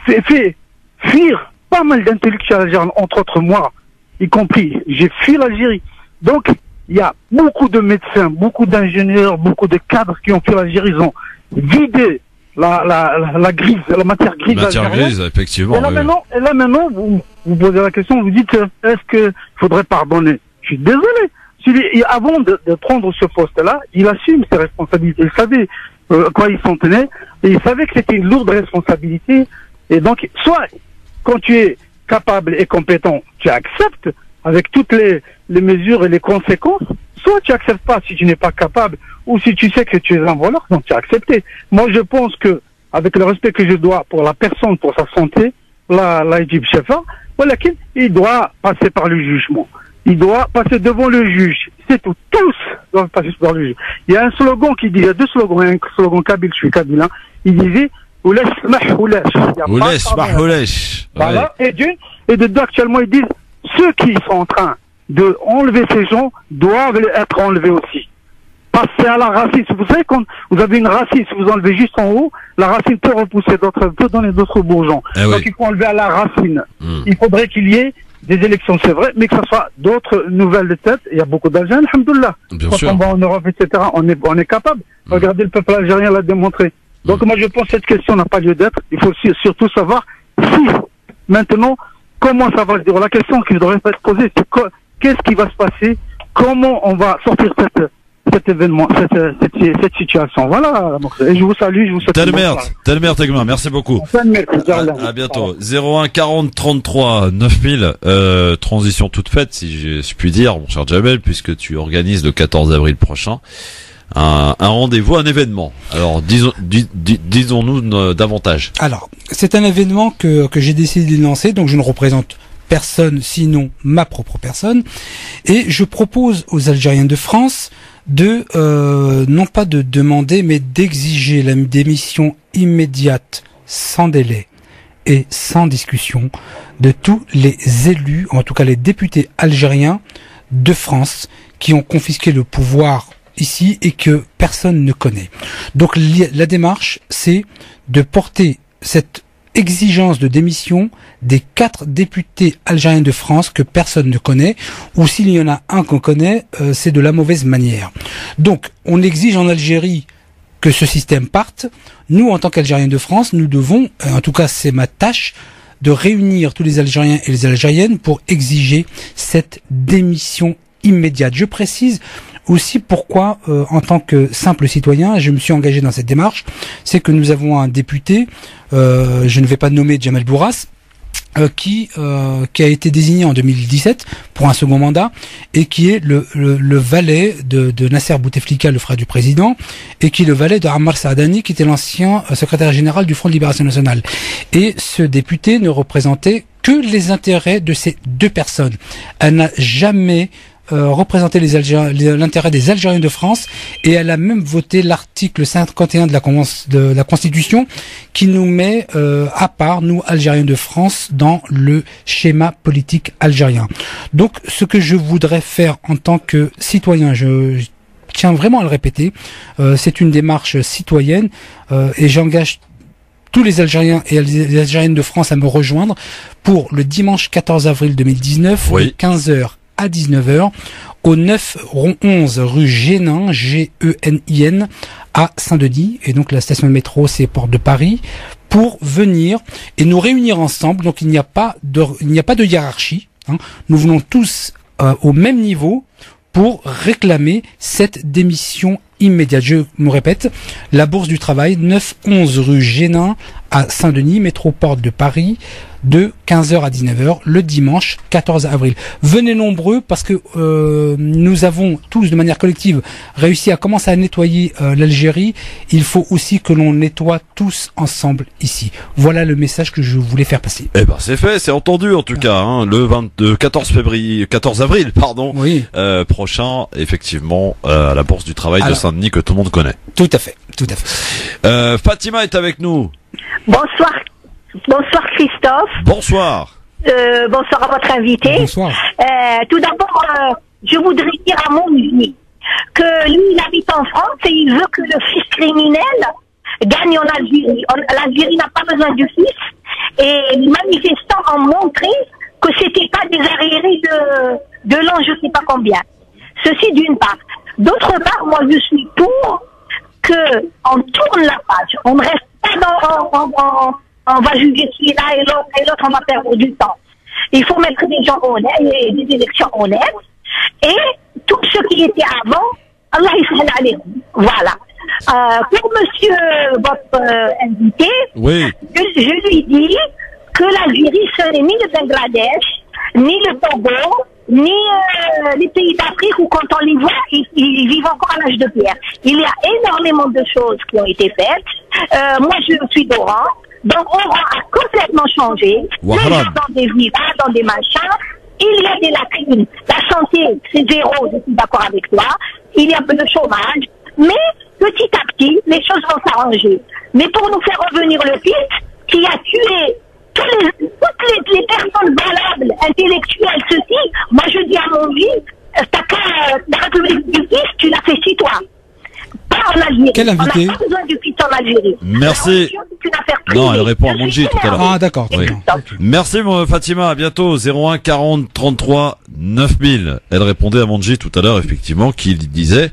fait fuir pas mal d'intellectuels algériens, entre autres moi, y compris. J'ai fui l'Algérie. Donc, il y a beaucoup de médecins, beaucoup d'ingénieurs, beaucoup de cadres qui ont fui l'Algérie. Ils ont vidé la grise, la matière grise. La matière grise, effectivement. Et là maintenant, vous posez la question, vous dites, est-ce qu'il faudrait pardonner? Je suis désolé. Avant de prendre ce poste-là, il assume ses responsabilités. Il savait quoi il s'en tenait, et il savait que c'était une lourde responsabilité. Et donc, soit quand tu es capable et compétent, tu acceptes avec toutes les mesures et les conséquences, soit tu acceptes pas si tu n'es pas capable, ou si tu sais que tu es un voleur, donc tu as accepté. Moi, je pense que, avec le respect que je dois pour la personne, pour sa santé, l'Aïdib Chefa, voilà, il doit passer par le jugement. Il doit passer devant le juge. C'est tout. Tous doivent passer devant le juge. Il y a un slogan qui dit, il y a deux slogans. Il y a un slogan kabyle, je suis kabyle, hein. Il disait, Oulesh, Oulesh. Oulesh. Voilà. Et de deux, actuellement, ils disent, ceux qui sont en train de enlever ces gens doivent être enlevés aussi. Passer à la racine. Vous savez, quand vous avez une racine, si vous enlevez juste en haut, la racine peut repousser peut donner d'autres bourgeons. Donc il faut enlever à la racine. Il faudrait qu'il y ait des élections, c'est vrai, mais que ce soit d'autres nouvelles de tête. Il y a beaucoup d'Algériens, alhamdoulilah. Quand on va en Europe, etc., on est capable. Regardez, le peuple algérien l'a démontré. Donc moi, je pense que cette question n'a pas lieu d'être. Il faut surtout savoir si, maintenant, comment ça va se dérouler. La question qui devrait être posée, c'est qu'est-ce qui va se passer? Comment on va sortir cet événement, cette situation. Voilà. Et je vous salue, je vous souhaite Telmer Tegma, merci beaucoup. À bientôt. 01 40 33 9000, transition toute faite, si je puis dire, mon cher Jamel, puisque tu organises le 14 avril prochain un rendez-vous, un événement. Alors, disons-nous davantage. Alors, c'est un événement que j'ai décidé de lancer, donc je ne représente personne, sinon ma propre personne, et je propose aux Algériens de France non pas de demander, mais d'exiger la démission immédiate, sans délai et sans discussion, de tous les élus, en tout cas les députés algériens de France, qui ont confisqué le pouvoir ici et que personne ne connaît. Donc la démarche, c'est de porter cet exigence de démission des 4 députés algériens de France que personne ne connaît, ou s'il y en a un qu'on connaît, c'est de la mauvaise manière. Donc, on exige en Algérie que ce système parte. Nous, en tant qu'Algériens de France, nous devons, en tout cas c'est ma tâche, de réunir tous les Algériens et les Algériennes pour exiger cette démission immédiate. Je précise aussi pourquoi, en tant que simple citoyen, je me suis engagé dans cette démarche. C'est que nous avons un député, je ne vais pas nommer Djamel Bourras, qui a été désigné en 2017 pour un second mandat et qui est le valet de Nasser Bouteflika, le frère du président, et qui est le valet de Ammar Saadani, qui était l'ancien secrétaire général du Front de Libération Nationale. Et ce député ne représentait que les intérêts de ces deux personnes. Elle n'a jamais représenter l'intérêt des Algériens de France, et elle a même voté l'article 51 de la Constitution qui nous met à part, nous Algériens de France, dans le schéma politique algérien. Donc ce que je voudrais faire en tant que citoyen, je tiens vraiment à le répéter, c'est une démarche citoyenne, et j'engage tous les Algériens et les Algériennes de France à me rejoindre pour le dimanche 14 avril 2019, de 15h à 19h, au 9-11 rue Génin, G-E-N-I-N, à Saint-Denis. Et donc la station de métro, c'est Porte de Paris, pour venir et nous réunir ensemble. Donc il n'y a pas de hiérarchie, hein. Nous venons tous au même niveau pour réclamer cette démission immédiate. Je me répète, la Bourse du Travail, 9-11 rue Génin, à Saint-Denis, métro Porte de Paris, de 15h à 19h, le dimanche 14 avril. Venez nombreux, parce que nous avons tous, de manière collective, réussi à commencer à nettoyer l'Algérie. Il faut aussi que l'on nettoie tous ensemble ici. Voilà le message que je voulais faire passer. Eh ben c'est fait, c'est entendu en tout cas. Hein, le 14 avril, oui. Prochain, effectivement, à la Bourse du Travail de Saint-Denis, que tout le monde connaît. Tout à fait, tout à fait. Fatima est avec nous. Bonsoir. Bonsoir Christophe. Bonsoir. Bonsoir à votre invité. Bonsoir. Tout d'abord, je voudrais dire à mon ami que lui, il habite en France et il veut que le fils criminel gagne en Algérie. L'Algérie n'a pas besoin du fils, et les manifestants ont montré que c'était pas des arriérés de l'an je sais pas combien. Ceci d'une part. D'autre part, moi je suis pour que on tourne la page. On ne reste pas on va juger celui-là et l'autre, on va perdre du temps. Il faut mettre des gens honnêtes, et des élections honnêtes, et tout ce qui était avant, Allah yisahal alayhim. Voilà. Pour monsieur, votre invité, oui. je lui dis que l'Algérie, ce n'est ni le Bangladesh, ni le Togo, ni les pays d'Afrique où quand on les voit, ils vivent encore à l'âge de pierre. Il y a énormément de choses qui ont été faites. Moi, je suis d'Oran. Donc, Oran a complètement changé. Les gens dans des villas, dans des machins. Il y a des lacunes. La santé, c'est zéro, je suis d'accord avec toi. Il y a un peu de chômage. Mais, petit à petit, les choses vont s'arranger. Mais pour nous faire revenir le fils qui a tué toutes les personnes valables, intellectuelles, ceci, moi je dis à mon fils, la République du fils, tu l'as fait chez toi. Pas en Algérie. Quel invité? On n'a pas besoin du fils en Algérie. Merci. Non, elle répond à Monji tout à l'heure. Ah, d'accord. Oui. Merci Fatima, à bientôt. 01 40 33 9000. Elle répondait à Monji tout à l'heure, effectivement, qui disait...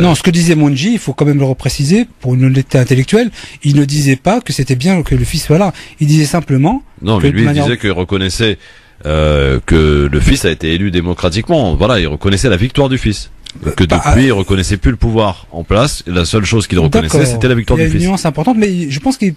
Non, ce que disait Monji, il faut quand même le repréciser, pour une honnêteté intellectuelle, il ne disait pas que c'était bien que le fils soit là. Il disait simplement... Non, mais lui, il disait qu'il reconnaissait que le fils a été élu démocratiquement. Voilà, il reconnaissait la victoire du fils. Que depuis, il reconnaissait plus le pouvoir en place. Et la seule chose qu'il reconnaissait, c'était la victoire du fils. Il y a une nuance importante, mais je pense qu'il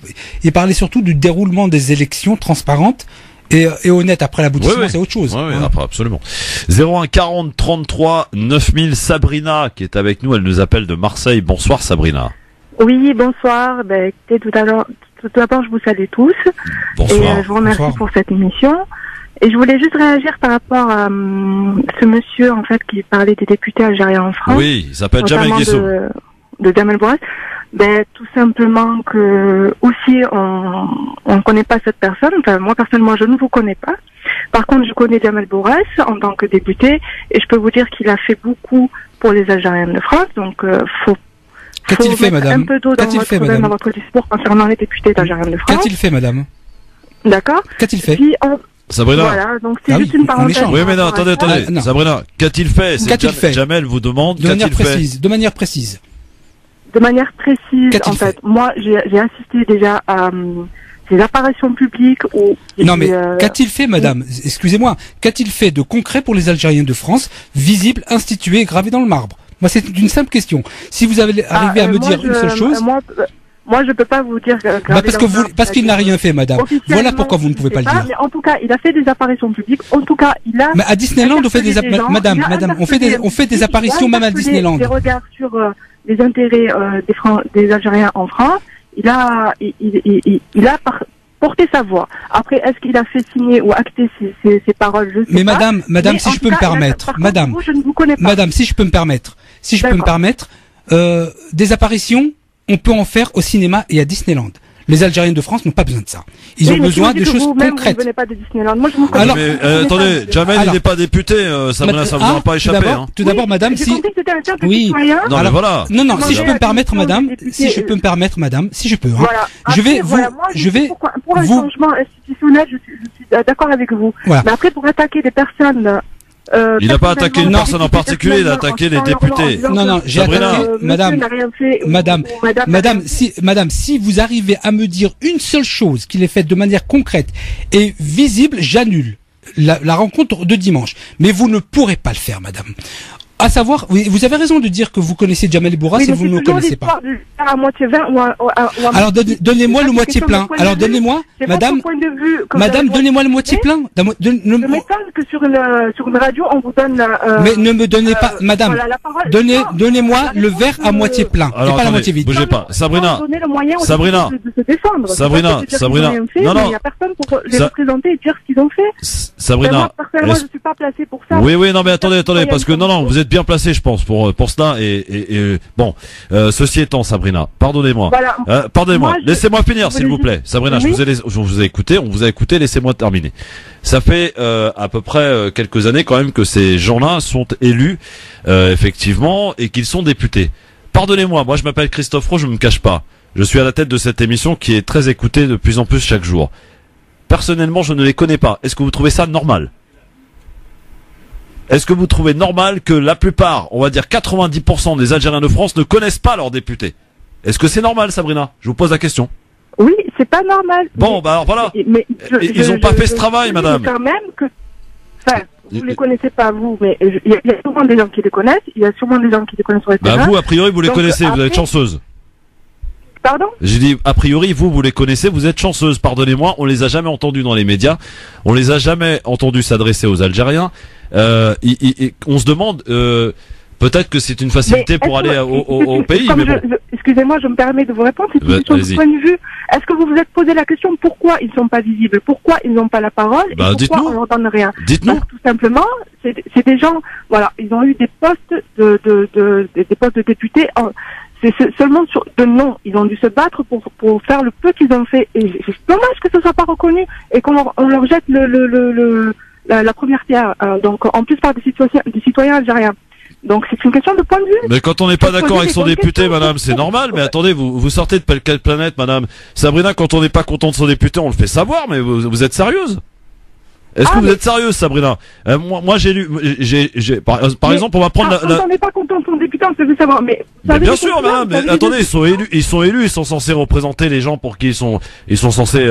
parlait surtout du déroulement des élections transparentes et honnêtes. Après l'aboutissement, c'est autre chose. Oui, après, absolument. 01 40 33 9000. Sabrina, qui est avec nous, elle nous appelle de Marseille. Bonsoir Sabrina. Oui, bonsoir. Écoutez, tout d'abord, je vous salue tous. Bonsoir. Et je vous remercie pour cette émission. Et je voulais juste réagir par rapport à ce monsieur, en fait, qui parlait des députés algériens en France. Oui, il s'appelle Djamel Guessou. De Djamel Bourras. Tout simplement que, aussi, on ne connaît pas cette personne. Enfin, moi, personnellement, je ne vous connais pas. Par contre, je connais Djamel Bourras en tant que député, et je peux vous dire qu'il a fait beaucoup pour les Algériens de France. Donc, Qu'a-t-il fait, madame? Un peu d'eau dans votre discours concernant les députés d'Algériens de France. Qu'a-t-il fait, madame? D'accord. Qu'a-t-il fait? Sabrina. Voilà, donc c'est juste une parenthèse. Oui, mais non, attendez. Sabrina, qu'a-t-il fait? Jamel vous demande, qu'a-t-il fait? De manière précise. De manière précise, en fait. Moi, j'ai assisté déjà à des apparitions publiques où... Non, mais qu'a-t-il fait, madame? Excusez-moi. Qu'a-t-il fait de concret pour les Algériens de France, visible, institué et gravé dans le marbre? Moi, c'est une simple question. Si vous avez arrivé à me dire une seule chose... Moi, je peux pas vous dire... parce qu'il n'a rien fait, madame. Voilà pourquoi vous ne pouvez pas le dire. Mais en tout cas, il a fait des apparitions publiques. En tout cas, il a... Mais à Disneyland, on fait des madame, on fait des apparitions même à Disneyland. Des regards sur les intérêts des Algériens en France. Il a porté sa voix. Après, est-ce qu'il a fait signer ou acter ses paroles? Je sais mais pas. madame, si je peux me permettre, madame, je ne vous connais pas. Madame, si je peux me permettre, des apparitions, on peut en faire au cinéma et à Disneyland. Les Algériens de France n'ont pas besoin de ça. Ils ont besoin de choses concrètes. Vous ne venez pas de Disneyland. Moi, je vous connais. Alors, mais attendez, Jamel, il n'est pas député, ça vous aura pas échappé. Tout d'abord, madame, si... Oui. Non, mais voilà. Non, si je peux me permettre, madame, si je peux, je vais pour un changement institutionnel, je suis d'accord avec vous. Mais après, pour attaquer des personnes... il n'a pas attaqué une personne en particulier, il a attaqué les députés. Non, j'ai attaqué, madame, si vous arrivez à me dire une seule chose qu'il ait faite de manière concrète et visible, j'annule la rencontre de dimanche. Mais vous ne pourrez pas le faire, madame. À savoir, vous avez raison de dire que vous connaissez Jamel Bourras et vous ne le connaissez pas. À moitié 20 alors donnez-moi le moitié plein. Alors donnez-moi, madame, donnez-moi le moitié plein. Je m'étonne que sur une radio on vous donne. Mais ne me donnez pas, madame. Donnez-moi le verre à moitié plein. Alors pas la moitié vide. Bougez pas, Sabrina. Sabrina. Sabrina. Non. Il n'y a personne pour les représenter et dire ce qu'ils ont fait. Sabrina. Personnellement, je suis pas placée pour ça. Oui, non, mais attendez, parce que non, vous êtes bien placé, je pense, pour cela. Et bon, ceci étant, Sabrina, pardonnez-moi. Voilà. Pardonnez-moi. Laissez-moi finir, s'il vous plaît. Sabrina, je vous ai écouté, on vous a écouté, laissez-moi terminer. Ça fait à peu près quelques années quand même que ces gens-là sont élus, effectivement, et qu'ils sont députés. Pardonnez-moi, moi je m'appelle Christophe Roux, je ne me cache pas. Je suis à la tête de cette émission qui est très écoutée de plus en plus chaque jour. Personnellement, je ne les connais pas. Est-ce que vous trouvez ça normal ? Est-ce que vous trouvez normal que la plupart, on va dire 90% des Algériens de France ne connaissent pas leurs députés? Est-ce que c'est normal, Sabrina? Je vous pose la question. Oui, c'est pas normal. Bon, bah alors voilà. Ils n'ont pas fait ce travail, madame. Quand même que, enfin, vous les connaissez pas vous, mais il y a sûrement des gens qui les connaissent. Il y a sûrement des gens qui les connaissent sur les terrains. Bah vous, a priori, vous les connaissez. Vous êtes chanceuse. Pardon? J'ai dit, a priori, vous les connaissez, vous êtes chanceuse. Pardonnez-moi, on les a jamais entendus dans les médias. On les a jamais entendus s'adresser aux Algériens. On se demande, peut-être que c'est une facilité pour aller au pays. Mais bon. Excusez-moi, je me permets de vous répondre. C'est une question de point de vue. Est-ce que vous vous êtes posé la question pourquoi ils ne sont pas visibles, pourquoi ils n'ont pas la parole et pourquoi on n'entend rien? Dites-nous. Parce que tout simplement, c'est des gens, voilà, ils ont eu des postes des postes de députés. C'est seulement de nom. Ils ont dû se battre pour faire le peu qu'ils ont fait. Et c'est dommage que ce soit pas reconnu et qu'on leur jette la première pierre. Donc en plus par des citoyens algériens. Donc c'est une question de point de vue. Mais quand on n'est pas d'accord avec son député, madame, c'est normal. Mais attendez, vous sortez de quelle planète, madame? Sabrina, quand on n'est pas content de son député, on le fait savoir. Mais vous êtes sérieuse? Est-ce que vous êtes sérieuse, Sabrina? Moi, j'ai lu, par exemple, on va prendre quand on n'est pas content de son député, on se fait savoir. Mais bien sûr, madame. Mais attendez, ils sont élus, ils sont censés représenter les gens pour qui ils sont censés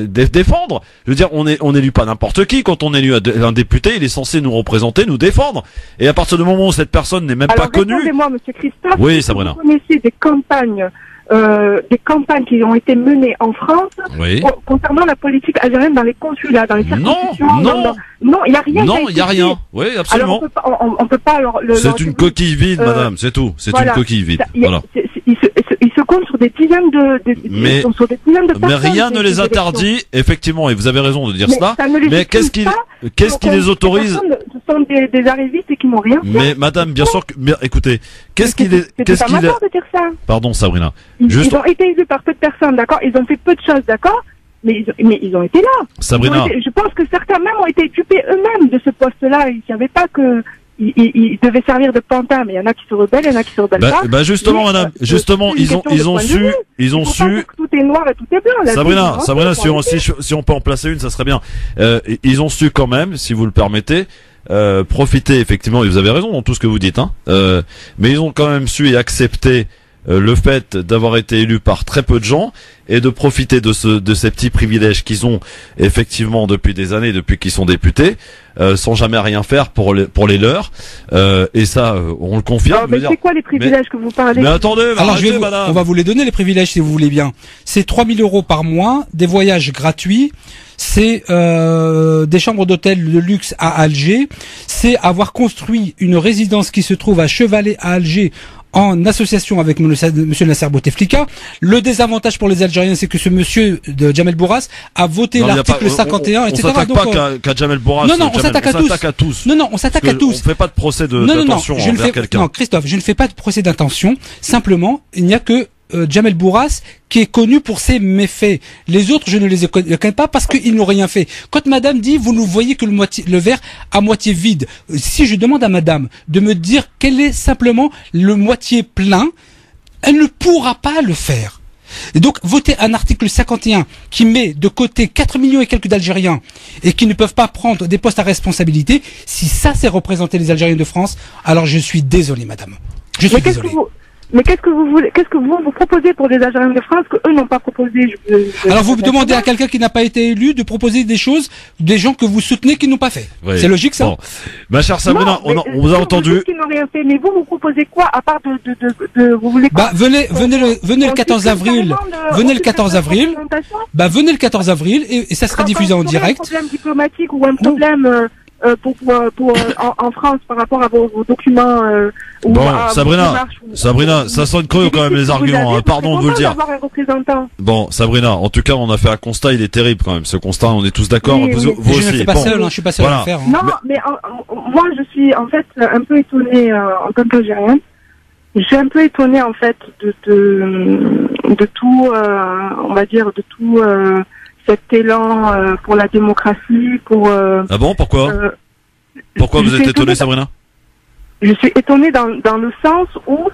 défendre. Je veux dire, on élit pas n'importe qui. Quand on élit un député, il est censé nous représenter, nous défendre. Et à partir du moment où cette personne n'est même pas connue. Répondez-moi, monsieur Christophe. Oui, Sabrina. Vous connaissez des campagnes qui ont été menées en France concernant la politique algérienne dans les consulats, dans les circonscriptions. Non, il n'y a rien. Non, il n'y a rien. Oui, absolument. Alors on peut pas c'est une coquille vide, madame, c'est tout. C'est une coquille vide. Voilà. Ils se comptent sur des dizaines de personnes. Mais rien ne les interdit, effectivement, et vous avez raison de dire cela. Mais qu'est-ce qui les autorise? Ce sont des arrivistes qui n'ont rien fait. Mais madame, bien sûr que, écoutez, qu'est-ce qui de dire ça. Pardon, Sabrina. Ils ont été élus par peu de personnes, d'accord? Ils ont fait peu de choses, d'accord? Mais ils ont été là. Sabrina. Je pense que certains même ont été occupés eux-mêmes de ce poste-là. Ils ne savaient pas que ils devaient servir de pantin, mais il y en a qui se rebellent, il y en a qui se rebellent pas. Justement, madame, justement, ils ont su. Tout est noir et tout est blanc. Sabrina, si on peut en placer une, ça serait bien. Ils ont su quand même, si vous le permettez, profiter effectivement. Et vous avez raison dans tout ce que vous dites, hein. Mais ils ont quand même su et accepter le fait d'avoir été élus par très peu de gens et de profiter de ces petits privilèges qu'ils ont effectivement depuis des années, depuis qu'ils sont députés, sans jamais rien faire pour les leurs. Et ça, on le confirme. Non, mais c'est quoi les privilèges que vous parlez? Mais attendez, alors on va vous les donner les privilèges si vous voulez bien. C'est 3 000 € par mois, des voyages gratuits. C'est des chambres d'hôtel de luxe à Alger. C'est avoir construit une résidence qui se trouve à Chevalet à Alger en association avec monsieur Nasser Bouteflika. Le désavantage pour les Algériens, c'est que ce monsieur de Jamel Bourras a voté l'article 51, etc. On s'attaque pas qu'à Jamel Bourras. Non, on s'attaque à tous. Non, on s'attaque à tous. On fait pas de procès d'intention envers quelqu'un. Non, Christophe, je ne fais pas de procès d'intention. Simplement, il n'y a que Jamel Bourras qui est connu pour ses méfaits. Les autres, je ne les connais pas parce qu'ils n'ont rien fait. Quand madame dit, vous ne voyez que le verre à moitié vide. Si je demande à madame de me dire quel est simplement le moitié plein, elle ne pourra pas le faire. Et donc, voter un article 51 qui met de côté 4 millions et quelques d'Algériens et qui ne peuvent pas prendre des postes à responsabilité, si ça c'est représenter les Algériens de France, alors je suis désolé, madame. Je suis désolé. Mais qu'est-ce que vous proposez pour les Algériens de France que eux n'ont pas proposé? Alors vous demandez à quelqu'un qui n'a pas été élu de proposer des choses, des gens que vous soutenez qui n'ont pas fait. Oui. C'est logique ça? Bon. Ma chère Sabrina, on vous a entendu. Vous dites qu'ils n'ont rien fait, mais vous proposez quoi à part vous voulez quoi? Venez le 14 avril. Venez le 14 avril. Venez le 14 avril et ça sera diffusé en direct. Un problème diplomatique ou un problème en France par rapport à vos documents Sabrina, ça sonne creux quand même les arguments, pardon de vous le dire. Bon, Sabrina, en tout cas, on a fait un constat, il est terrible quand même. Ce constat, on est tous d'accord, vous aussi. Je ne suis pas seul, je suis pas seul à le faire. Non, mais moi je suis en fait un peu étonnée en tant qu'Algérienne. Je suis un peu étonnée en fait de tout, on va dire, de tout cet élan pour la démocratie, pour... Ah bon, pourquoi pourquoi vous êtes étonnée, Sabrina? Je suis étonnée dans le sens où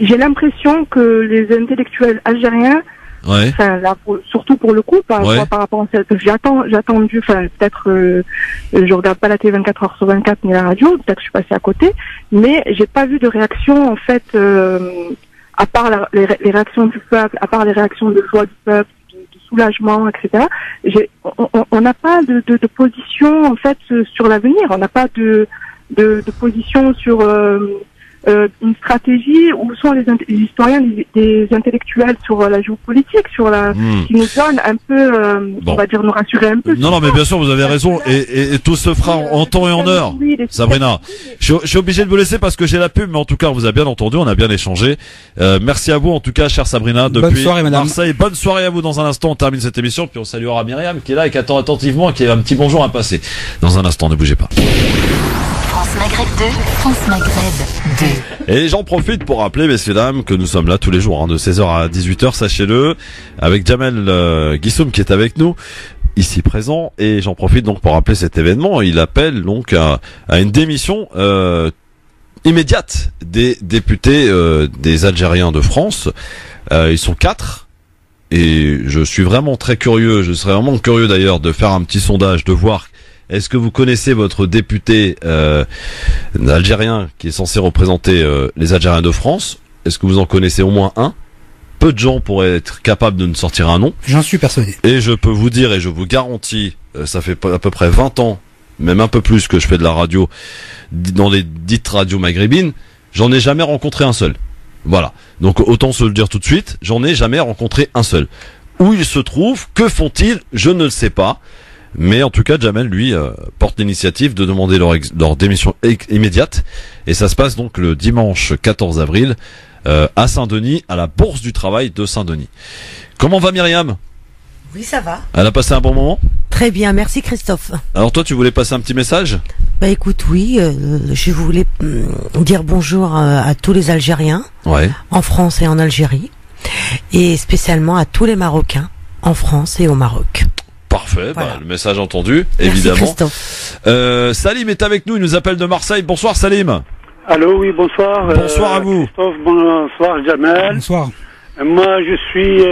j'ai l'impression que les intellectuels algériens, surtout pour le coup, par rapport à cette... J'ai attendu, peut-être je regarde pas la télé 24 heures sur 24 ni la radio, peut-être que je suis passée à côté, mais j'ai pas vu de réaction en fait... à part les réactions du peuple, à part les réactions de joie du peuple, de soulagement, etc. On n'a pas de position en fait sur l'avenir. On n'a pas de position sur une stratégie. Où sont les historiens, des intellectuels sur la géopolitique, sur qui nous donnent un peu, on va dire, nous rassurer un peu. Non, mais bien sûr, vous avez raison, et tout se fera en temps et en heure. Sabrina, je suis obligé de vous laisser parce que j'ai la pub, mais en tout cas, on vous a bien entendu, on a bien échangé. Merci à vous, en tout cas, chère Sabrina, depuis Marseille. Bonne soirée à vous. Dans un instant, on termine cette émission, puis on saluera Myriam qui est là et qui attend attentivement, et qui a un petit bonjour à passer. Dans un instant, ne bougez pas. France Maghreb 2, France Maghreb 2. Et j'en profite pour rappeler, messieurs, dames, que nous sommes là tous les jours, de 16h à 18h, sachez-le, avec Jamel Guissoum qui est avec nous, ici présent, et j'en profite donc pour rappeler cet événement. Il appelle donc à une démission immédiate des députés des Algériens de France. Ils sont 4. Et je suis vraiment très curieux, je serais vraiment curieux d'ailleurs de faire un petit sondage, de voir est-ce que vous connaissez votre député algérien qui est censé représenter les Algériens de France? Est-ce que vous en connaissez au moins un? Peu de gens pourraient être capables de nous sortir un nom. J'en suis persuadé. Et je peux vous dire, et je vous garantis, ça fait à peu près 20 ans, même un peu plus que je fais de la radio, dans les dites radios maghrébines, j'en ai jamais rencontré un seul. Voilà. Donc autant se le dire tout de suite, j'en ai jamais rencontré un seul. Où ils se trouvent, que font-ils, je ne le sais pas. Mais en tout cas, Jamel, lui, porte l'initiative de demander leur démission immédiate. Et ça se passe donc le dimanche 14 avril à Saint-Denis, à la Bourse du Travail de Saint-Denis. Comment va Myriam? Oui, ça va. Elle a passé un bon moment? Très bien, merci Christophe. Alors toi, tu voulais passer un petit message? Bah écoute, oui, je voulais dire bonjour à tous les Algériens, en France et en Algérie, et spécialement à tous les Marocains, en France et au Maroc. Parfait, Voilà. le message entendu, Merci, évidemment. Christophe. Salim est avec nous, il nous appelle de Marseille. Bonsoir Salim. Allô, oui, bonsoir. Bonsoir à vous. Christophe, bonsoir Jamel. Bonsoir. Moi, je suis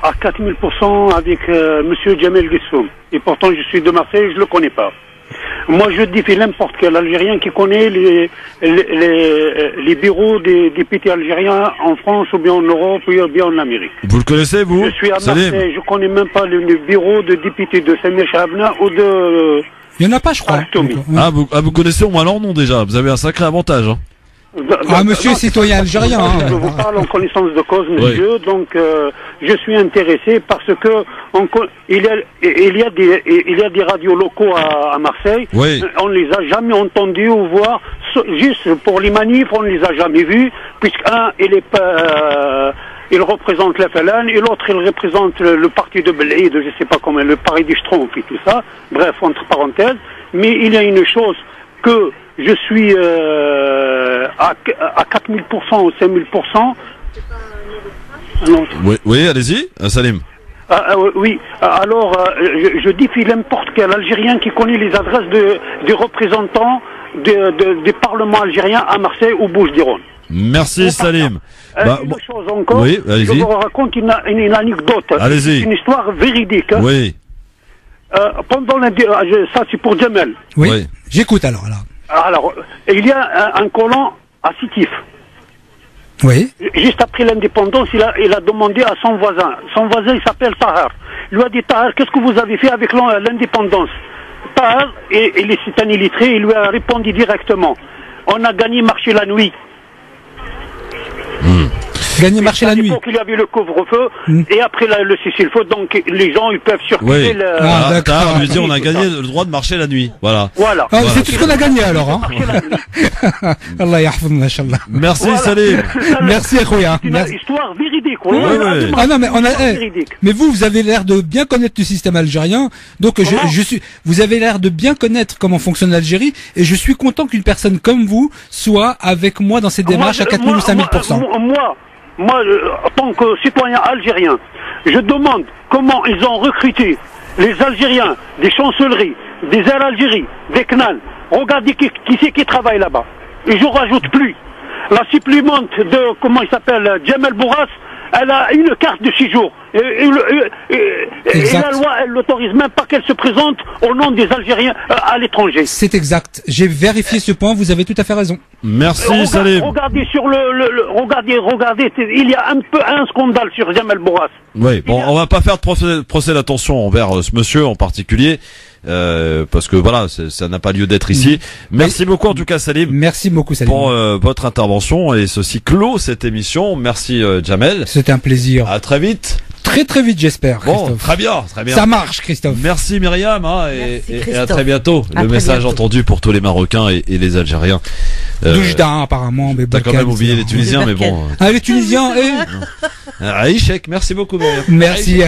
à 4000% avec Monsieur Jamel Guessoum. Et pourtant, je suis de Marseille, je le connais pas. Moi, je défie n'importe quel Algérien qui connaît les bureaux des députés algériens en France, ou bien en Europe, ou bien en Amérique. Vous le connaissez, vous? Je suis à Salim. Marseille, je connais même pas le bureau de député de Samir Chabna ou de... Il y en a pas, je crois. Vous connaissez au moins leur nom déjà. Vous avez un sacré avantage. Hein. Ah, monsieur est citoyen algérien. Je vous parle en connaissance de cause, monsieur. Oui. Donc, je suis intéressé parce que il y a des radios locaux à Marseille. Oui. On les a jamais entendus ou voir. Juste pour les manifs, on les a jamais vus, puisqu'un, il représente la FLN et l'autre, il représente le parti de Belhaïd, je sais pas comment, le parti du Schtroumpf et tout ça. Bref, entre parenthèses. Mais il y a une chose que je suis à 4000% ou 5000%. Oui, allez-y, Salim. Oui, alors je défie n'importe quel Algérien qui connaît les adresses des représentants des parlements algériens à Marseille ou Bouches-du-Rhône. Merci Salim. Une chose encore, oui, je vous raconte une anecdote. Allez-y. Une histoire véridique. Hein. Oui. Pendant ça c'est pour Jamel. Oui. J'écoute alors. Alors, il y a un colon à Sétif. Oui. Juste après l'indépendance, il a demandé à son voisin. Son voisin, il s'appelle Tahar. Il lui a dit, Tahar, qu'est-ce que vous avez fait avec l'indépendance? Tahar, c'est un illettré, il lui a répondu directement. On a gagné marcher la nuit. Gagner marcher la nuit. Donc il y avait le couvre-feu et après le cessez-le-feu, donc les gens ils peuvent circuler. Oui. D'accord. Lui dit on a gagné le droit de marcher la nuit. Voilà. Voilà. C'est tout ce qu'on a gagné alors. Hein. Allah yahfadna, Inch'Allah. Merci Salim. Merci Akhoya. C'est une histoire véridique. Oui. Ah non mais mais vous avez l'air de bien connaître le système algérien. Donc vous avez l'air de bien connaître comment fonctionne l'Algérie et je suis content qu'une personne comme vous soit avec moi dans cette démarche à 4000 ou 5000%. Moi, en tant que citoyen algérien, je demande comment ils ont recruté les Algériens des chancelleries, des Air Algérie, des CNAL. Regardez qui c'est qui travaille là-bas. Et je rajoute plus. La supplémente de, comment il s'appelle, Jamel Bourras, elle a une carte de 6 jours. Et la loi, elle l'autorise même pas qu'elle se présente au nom des Algériens à l'étranger. C'est exact. J'ai vérifié ce point, vous avez tout à fait raison. Merci Salim. Regardez sur regardez, il y a un scandale sur Jamel Bourras. Oui, bon, on va pas faire de procès d'attention envers ce monsieur en particulier. Parce que voilà, ça n'a pas lieu d'être ici. Merci beaucoup en tout cas Salim. Merci beaucoup Salim pour votre intervention et ceci clôt cette émission. Merci Jamel. C'était un plaisir. À très vite. Très vite j'espère. Bon, Christophe. très bien. Ça marche Christophe. Merci Myriam et à très bientôt. À Le très message bientôt. entendu pour tous les Marocains et les Algériens. Doujda apparemment. Mais t'as quand même oublié les Tunisiens mais bon. Ah les Tunisiens Aïchek, merci beaucoup Myriam. Merci.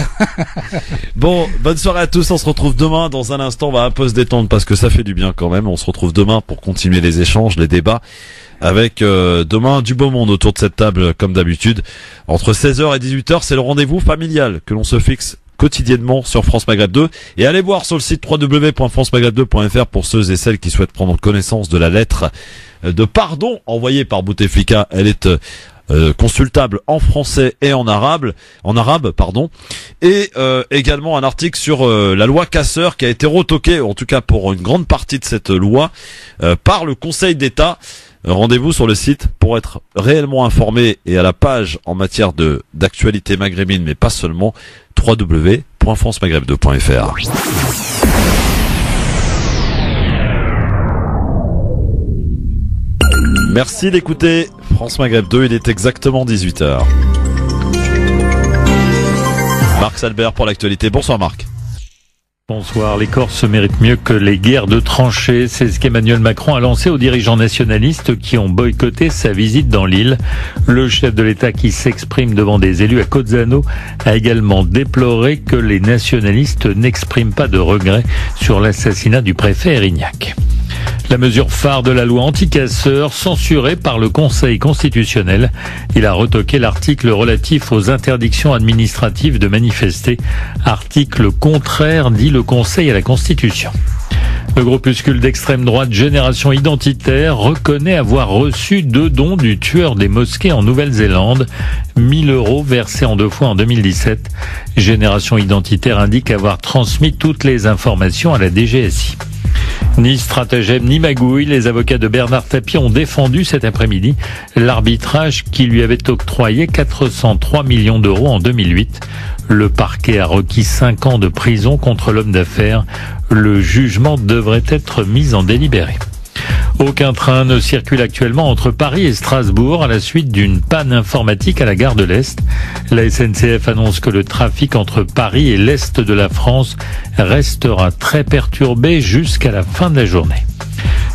Bon, bonne soirée à tous. On se retrouve demain. Dans un instant, on va un peu se détendre parce que ça fait du bien quand même. On se retrouve demain pour continuer les échanges, les débats. Avec demain du beau monde autour de cette table comme d'habitude. Entre 16h et 18h, c'est le rendez-vous familial que l'on se fixe quotidiennement sur France Maghreb 2. Et allez voir sur le site www.francemaghreb2.fr pour ceux et celles qui souhaitent prendre connaissance de la lettre de pardon envoyée par Bouteflika. Elle est consultable en français et en arabe, et également un article sur la loi Casseur qui a été retoquée, en tout cas pour une grande partie de cette loi, par le Conseil d'État. Rendez-vous sur le site pour être réellement informé et à la page en matière d'actualité maghrébine, mais pas seulement, www.francemaghreb2.fr. Merci d'écouter France Maghreb 2, il est exactement 18h. Marc Salbert pour l'actualité. Bonsoir Marc. Bonsoir, les Corses méritent mieux que les guerres de tranchées. C'est ce qu'Emmanuel Macron a lancé aux dirigeants nationalistes qui ont boycotté sa visite dans l'île. Le chef de l'État qui s'exprime devant des élus à Cozzano a également déploré que les nationalistes n'expriment pas de regrets sur l'assassinat du préfet Erignac. La mesure phare de la loi anti-casseurs, censurée par le Conseil constitutionnel. Il a retoqué l'article relatif aux interdictions administratives de manifester. Article contraire, dit le Conseil à la Constitution. Le groupuscule d'extrême droite Génération Identitaire reconnaît avoir reçu 2 dons du tueur des mosquées en Nouvelle-Zélande. 1 000 € versés en 2 fois en 2017. Génération Identitaire indique avoir transmis toutes les informations à la DGSI. Ni stratagème ni magouille, les avocats de Bernard Tapie ont défendu cet après-midi l'arbitrage qui lui avait octroyé 403 millions d'euros en 2008. Le parquet a requis 5 ans de prison contre l'homme d'affaires. Le jugement devrait être mis en délibéré. Aucun train ne circule actuellement entre Paris et Strasbourg à la suite d'une panne informatique à la gare de l'Est. La SNCF annonce que le trafic entre Paris et l'Est de la France restera très perturbé jusqu'à la fin de la journée.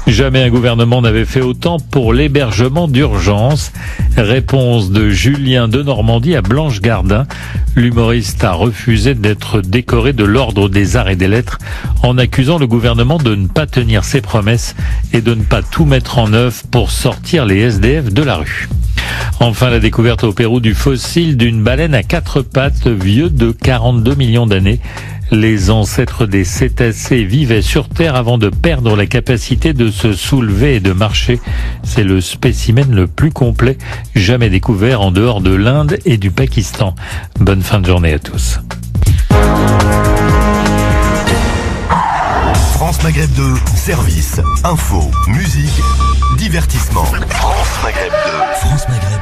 Jamais un gouvernement n'avait fait autant pour l'hébergement d'urgence. Réponse de Julien Denormandie à Blanche Gardin. L'humoriste a refusé d'être décoré de l'ordre des arts et des lettres en accusant le gouvernement de ne pas tenir ses promesses et de ne pas tout mettre en œuvre pour sortir les SDF de la rue. Enfin, la découverte au Pérou du fossile d'une baleine à 4 pattes vieux de 42 millions d'années. Les ancêtres des cétacés vivaient sur Terre avant de perdre la capacité de se soulever et de marcher. C'est le spécimen le plus complet jamais découvert en dehors de l'Inde et du Pakistan. Bonne fin de journée à tous. France Maghreb 2, service, info, musique, divertissement. France Maghreb 2. France Maghreb